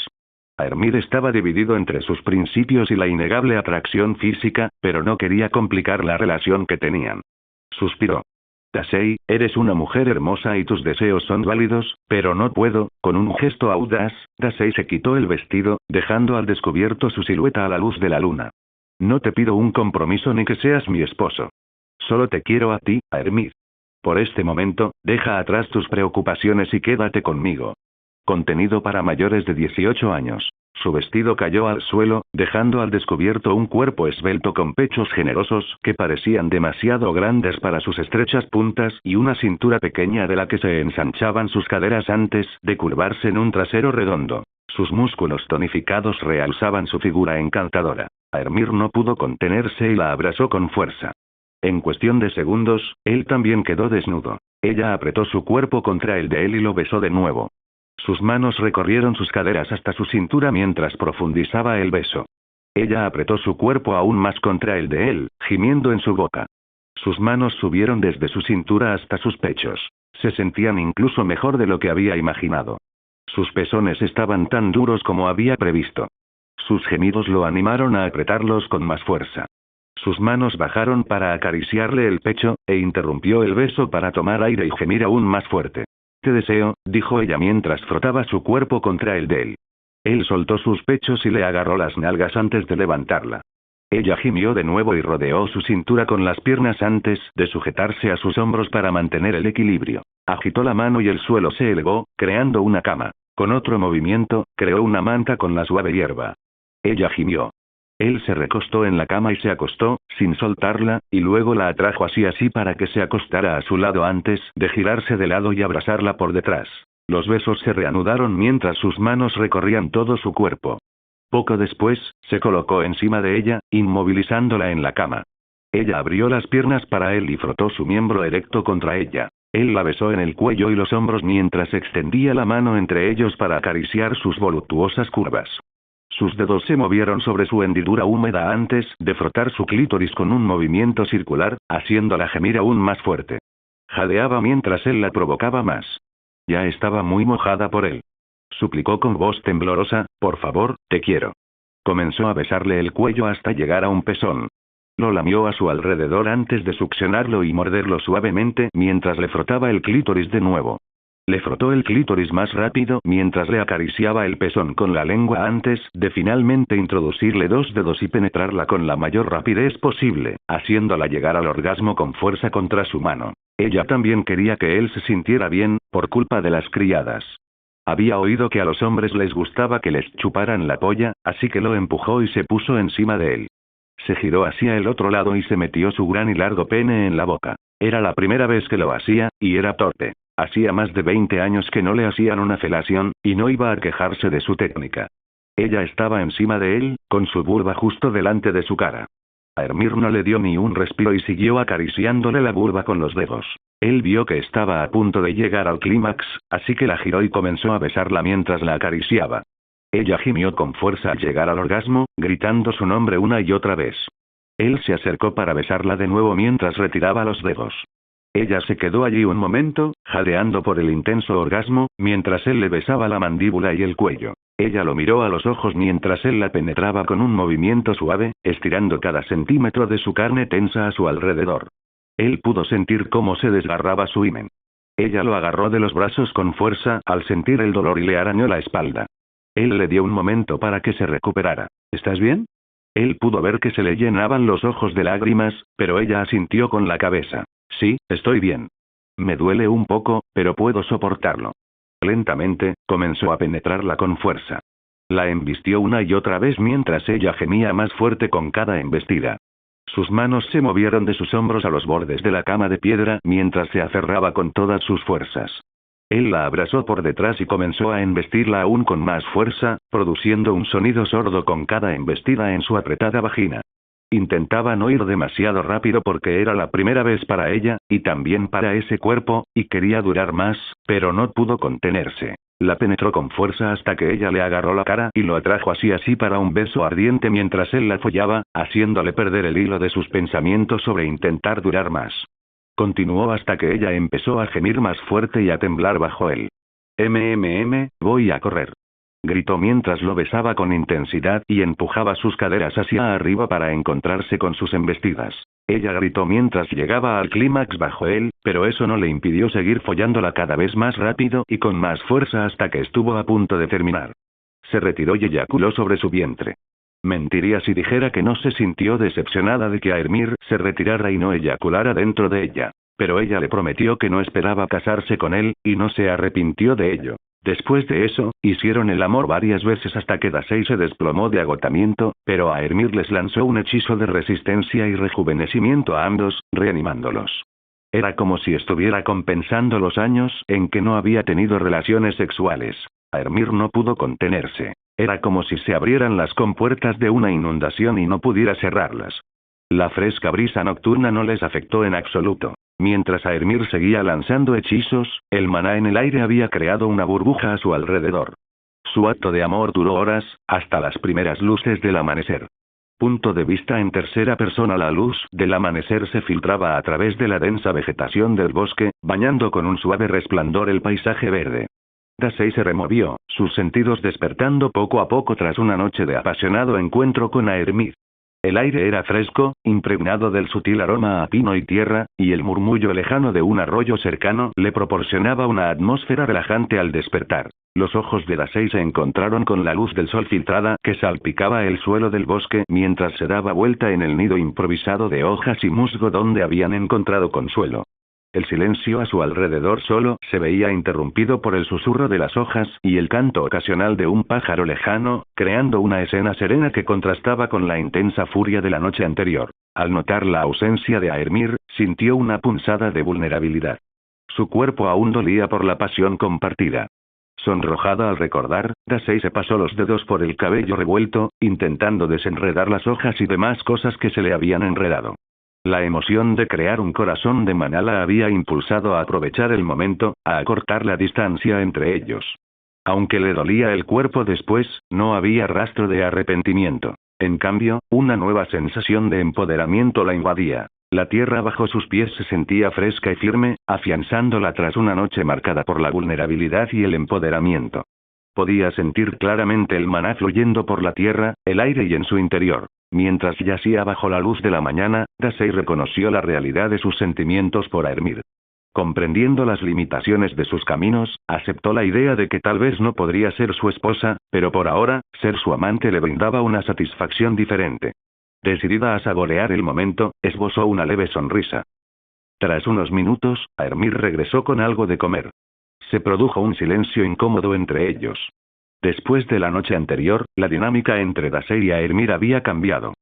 B: Aermir estaba dividido entre sus principios y la innegable atracción física, pero no quería complicar la relación que tenían. Suspiró. Dasei, eres una mujer hermosa y tus deseos son válidos, pero no puedo. Con un gesto audaz, Dasei se quitó el vestido, dejando al descubierto su silueta a la luz de la luna. No te pido un compromiso ni que seas mi esposo. Solo te quiero a ti, Aermir. Por este momento, deja atrás tus preocupaciones y quédate conmigo. Contenido para mayores de 18 años. Su vestido cayó al suelo, dejando al descubierto un cuerpo esbelto con pechos generosos que parecían demasiado grandes para sus estrechas puntas y una cintura pequeña de la que se ensanchaban sus caderas antes de curvarse en un trasero redondo. Sus músculos tonificados realzaban su figura encantadora. Aermir no pudo contenerse y la abrazó con fuerza. En cuestión de segundos, él también quedó desnudo. Ella apretó su cuerpo contra el de él y lo besó de nuevo. Sus manos recorrieron sus caderas hasta su cintura mientras profundizaba el beso. Ella apretó su cuerpo aún más contra el de él, gimiendo en su boca. Sus manos subieron desde su cintura hasta sus pechos. Se sentían incluso mejor de lo que había imaginado. Sus pezones estaban tan duros como había previsto. Sus gemidos lo animaron a apretarlos con más fuerza. Sus manos bajaron para acariciarle el pecho, e interrumpió el beso para tomar aire y gemir aún más fuerte. Te deseo, dijo ella mientras frotaba su cuerpo contra el de él. Él soltó sus pechos y le agarró las nalgas antes de levantarla. Ella gimió de nuevo y rodeó su cintura con las piernas antes de sujetarse a sus hombros para mantener el equilibrio. Agitó la mano y el suelo se elevó, creando una cama. Con otro movimiento, creó una manta con la suave hierba. Ella gimió. Él se recostó en la cama y se acostó, sin soltarla, y luego la atrajo así para que se acostara a su lado antes de girarse de lado y abrazarla por detrás. Los besos se reanudaron mientras sus manos recorrían todo su cuerpo. Poco después, se colocó encima de ella, inmovilizándola en la cama. Ella abrió las piernas para él y frotó su miembro erecto contra ella. Él la besó en el cuello y los hombros mientras extendía la mano entre ellos para acariciar sus voluptuosas curvas. Sus dedos se movieron sobre su hendidura húmeda antes de frotar su clítoris con un movimiento circular, haciéndola gemir aún más fuerte. Jadeaba mientras él la provocaba más. Ya estaba muy mojada por él. Suplicó con voz temblorosa, por favor, te quiero. Comenzó a besarle el cuello hasta llegar a un pezón. Lo lamió a su alrededor antes de succionarlo y morderlo suavemente mientras le frotaba el clítoris de nuevo. Le frotó el clítoris más rápido mientras le acariciaba el pezón con la lengua antes de finalmente introducirle 2 dedos y penetrarla con la mayor rapidez posible, haciéndola llegar al orgasmo con fuerza contra su mano. Ella también quería que él se sintiera bien, por culpa de las criadas. Había oído que a los hombres les gustaba que les chuparan la polla, así que lo empujó y se puso encima de él. Se giró hacia el otro lado y se metió su gran y largo pene en la boca. Era la primera vez que lo hacía, y era torpe. Hacía más de 20 años que no le hacían una felación, y no iba a quejarse de su técnica. Ella estaba encima de él, con su vulva justo delante de su cara. A Hermir no le dio ni un respiro y siguió acariciándole la vulva con los dedos. Él vio que estaba a punto de llegar al clímax, así que la giró y comenzó a besarla mientras la acariciaba. Ella gimió con fuerza al llegar al orgasmo, gritando su nombre una y otra vez. Él se acercó para besarla de nuevo mientras retiraba los dedos. Ella se quedó allí un momento, jadeando por el intenso orgasmo, mientras él le besaba la mandíbula y el cuello. Ella lo miró a los ojos mientras él la penetraba con un movimiento suave, estirando cada centímetro de su carne tensa a su alrededor. Él pudo sentir cómo se desgarraba su himen. Ella lo agarró de los brazos con fuerza al sentir el dolor y le arañó la espalda. Él le dio un momento para que se recuperara. ¿Estás bien? Él pudo ver que se le llenaban los ojos de lágrimas, pero ella asintió con la cabeza. Sí, estoy bien. Me duele un poco, pero puedo soportarlo. Lentamente, comenzó a penetrarla con fuerza. La embistió una y otra vez mientras ella gemía más fuerte con cada embestida. Sus manos se movieron de sus hombros a los bordes de la cama de piedra mientras se aferraba con todas sus fuerzas. Él la abrazó por detrás y comenzó a embestirla aún con más fuerza, produciendo un sonido sordo con cada embestida en su apretada vagina. Intentaba no ir demasiado rápido porque era la primera vez para ella, y también para ese cuerpo, y quería durar más, pero no pudo contenerse. La penetró con fuerza hasta que ella le agarró la cara y lo atrajo así para un beso ardiente mientras él la follaba, haciéndole perder el hilo de sus pensamientos sobre intentar durar más. Continuó hasta que ella empezó a gemir más fuerte y a temblar bajo él. Voy a correr. Gritó mientras lo besaba con intensidad y empujaba sus caderas hacia arriba para encontrarse con sus embestidas. Ella gritó mientras llegaba al clímax bajo él, pero eso no le impidió seguir follándola cada vez más rápido y con más fuerza hasta que estuvo a punto de terminar. Se retiró y eyaculó sobre su vientre. Mentiría si dijera que no se sintió decepcionada de que Aermir se retirara y no eyaculara dentro de ella. Pero ella le prometió que no esperaba casarse con él, y no se arrepintió de ello. Después de eso, hicieron el amor varias veces hasta que Dasei se desplomó de agotamiento, pero Aermir les lanzó un hechizo de resistencia y rejuvenecimiento a ambos, reanimándolos. Era como si estuviera compensando los años en que no había tenido relaciones sexuales. Aermir no pudo contenerse. Era como si se abrieran las compuertas de una inundación y no pudiera cerrarlas. La fresca brisa nocturna no les afectó en absoluto. Mientras Aermir seguía lanzando hechizos, el maná en el aire había creado una burbuja a su alrededor. Su acto de amor duró horas, hasta las primeras luces del amanecer. Punto de vista en tercera persona. La luz del amanecer se filtraba a través de la densa vegetación del bosque, bañando con un suave resplandor el paisaje verde. Dasei se removió, sus sentidos despertando poco a poco tras una noche de apasionado encuentro con Aermir. El aire era fresco, impregnado del sutil aroma a pino y tierra, y el murmullo lejano de un arroyo cercano le proporcionaba una atmósfera relajante al despertar. Los ojos de Dasei se encontraron con la luz del sol filtrada que salpicaba el suelo del bosque mientras se daba vuelta en el nido improvisado de hojas y musgo donde habían encontrado consuelo. El silencio a su alrededor solo se veía interrumpido por el susurro de las hojas y el canto ocasional de un pájaro lejano, creando una escena serena que contrastaba con la intensa furia de la noche anterior. Al notar la ausencia de Aermir, sintió una punzada de vulnerabilidad. Su cuerpo aún dolía por la pasión compartida. Sonrojada al recordar, Dasei se pasó los dedos por el cabello revuelto, intentando desenredar las hojas y demás cosas que se le habían enredado. La emoción de crear un corazón de maná la había impulsado a aprovechar el momento, a acortar la distancia entre ellos. Aunque le dolía el cuerpo después, no había rastro de arrepentimiento. En cambio, una nueva sensación de empoderamiento la invadía. La tierra bajo sus pies se sentía fresca y firme, afianzándola tras una noche marcada por la vulnerabilidad y el empoderamiento. Podía sentir claramente el maná fluyendo por la tierra, el aire y en su interior. Mientras yacía bajo la luz de la mañana, Dasei reconoció la realidad de sus sentimientos por Aermir. Comprendiendo las limitaciones de sus caminos, aceptó la idea de que tal vez no podría ser su esposa, pero por ahora, ser su amante le brindaba una satisfacción diferente. Decidida a saborear el momento, esbozó una leve sonrisa. Tras unos minutos, Aermir regresó con algo de comer. Se produjo un silencio incómodo entre ellos. Después de la noche anterior, la dinámica entre Dasei y Aermir había cambiado.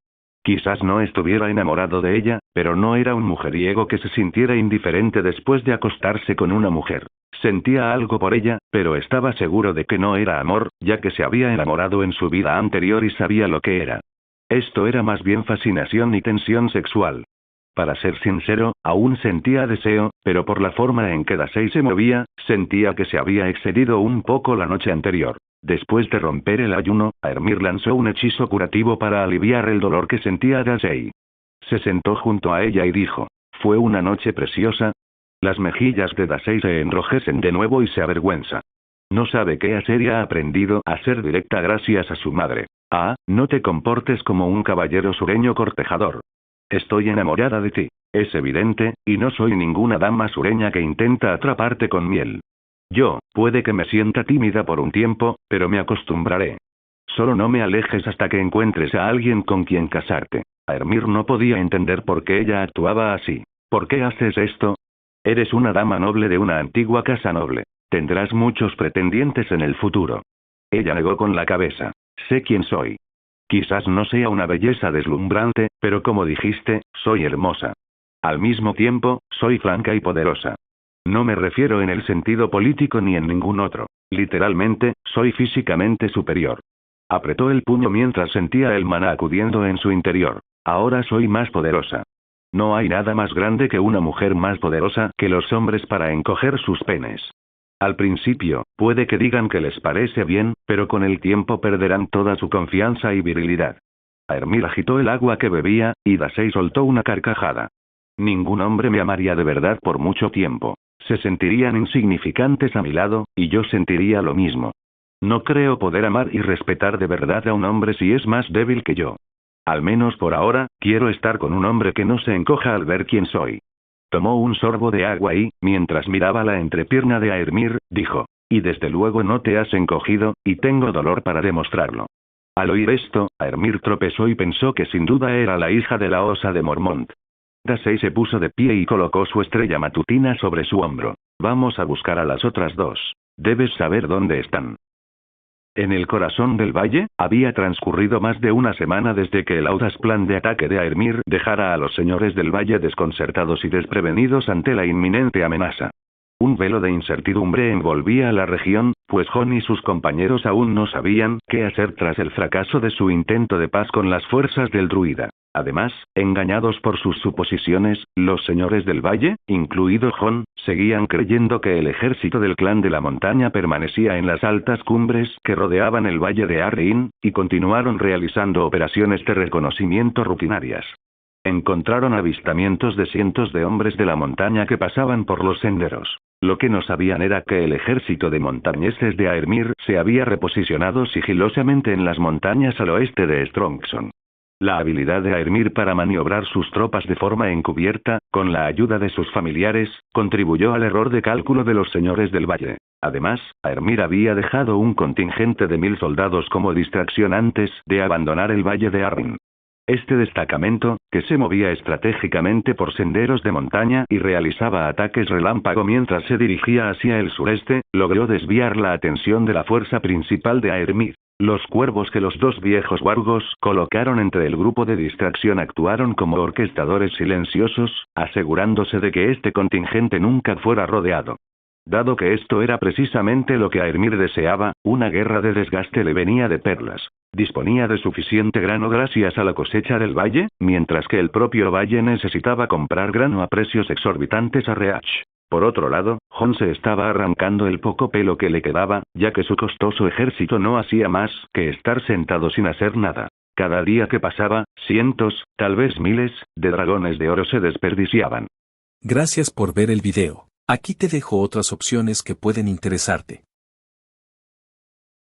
B: Quizás no estuviera enamorado de ella, pero no era un mujeriego que se sintiera indiferente después de acostarse con una mujer. Sentía algo por ella, pero estaba seguro de que no era amor, ya que se había enamorado en su vida anterior y sabía lo que era. Esto era más bien fascinación y tensión sexual. Para ser sincero, aún sentía deseo, pero por la forma en que Dasei se movía, sentía que se había excedido un poco la noche anterior. Después de romper el ayuno, Aermir lanzó un hechizo curativo para aliviar el dolor que sentía Dasei. Se sentó junto a ella y dijo: «¿Fue una noche preciosa?». Las mejillas de Dasei se enrojecen de nuevo y se avergüenza. No sabe qué hacer y ha aprendido a ser directa gracias a su madre. «Ah, no te comportes como un caballero sureño cortejador. Estoy enamorada de ti. Es evidente, y no soy ninguna dama sureña que intenta atraparte con miel. Puede que me sienta tímida por un tiempo, pero me acostumbraré. Solo no me alejes hasta que encuentres a alguien con quien casarte». Aermir no podía entender por qué ella actuaba así. «¿Por qué haces esto? Eres una dama noble de una antigua casa noble. Tendrás muchos pretendientes en el futuro». Ella negó con la cabeza. «Sé quién soy. Quizás no sea una belleza deslumbrante, pero como dijiste, soy hermosa. Al mismo tiempo, soy franca y poderosa. No me refiero en el sentido político ni en ningún otro. Literalmente, soy físicamente superior». Apretó el puño mientras sentía el maná acudiendo en su interior. «Ahora soy más poderosa. No hay nada más grande que una mujer más poderosa que los hombres para encoger sus penes. Al principio, puede que digan que les parece bien, pero con el tiempo perderán toda su confianza y virilidad». Aermir agitó el agua que bebía, y Dasei soltó una carcajada. «Ningún hombre me amaría de verdad por mucho tiempo. Se sentirían insignificantes a mi lado, y yo sentiría lo mismo. No creo poder amar y respetar de verdad a un hombre si es más débil que yo. Al menos por ahora, quiero estar con un hombre que no se encoja al ver quién soy». Tomó un sorbo de agua y, mientras miraba la entrepierna de Aermir, dijo: «Y desde luego no te has encogido, y tengo dolor para demostrarlo». Al oír esto, Aermir tropezó y pensó que sin duda era la hija de la osa de Mormont. Dasei se puso de pie y colocó su estrella matutina sobre su hombro. «Vamos a buscar a las otras dos. Debes saber dónde están». En el corazón del valle, había transcurrido más de una semana desde que el audaz plan de ataque de Aermir dejara a los señores del valle desconcertados y desprevenidos ante la inminente amenaza. Un velo de incertidumbre envolvía a la región, pues Jon y sus compañeros aún no sabían qué hacer tras el fracaso de su intento de paz con las fuerzas del druida. Además, engañados por sus suposiciones, los señores del valle, incluido Jon, seguían creyendo que el ejército del clan de la montaña permanecía en las altas cumbres que rodeaban el valle de Arrein, y continuaron realizando operaciones de reconocimiento rutinarias. Encontraron avistamientos de cientos de hombres de la montaña que pasaban por los senderos. Lo que no sabían era que el ejército de montañeses de Aermir se había reposicionado sigilosamente en las montañas al oeste de Strongson. La habilidad de Aermir para maniobrar sus tropas de forma encubierta, con la ayuda de sus familiares, contribuyó al error de cálculo de los señores del valle. Además, Aermir había dejado un contingente de 1000 soldados como distracción antes de abandonar el valle de Arryn. Este destacamento, que se movía estratégicamente por senderos de montaña y realizaba ataques relámpago mientras se dirigía hacia el sureste, logró desviar la atención de la fuerza principal de Aermir. Los cuervos que los dos viejos wargos colocaron entre el grupo de distracción actuaron como orquestadores silenciosos, asegurándose de que este contingente nunca fuera rodeado. Dado que esto era precisamente lo que Aermir deseaba, una guerra de desgaste le venía de perlas. Disponía de suficiente grano gracias a la cosecha del valle, mientras que el propio valle necesitaba comprar grano a precios exorbitantes a Reach. Por otro lado, Jon se estaba arrancando el poco pelo que le quedaba, ya que su costoso ejército no hacía más que estar sentado sin hacer nada. Cada día que pasaba, cientos, tal vez miles, de dragones de oro se desperdiciaban.
A: Gracias por ver el video. Aquí te dejo otras opciones que pueden interesarte.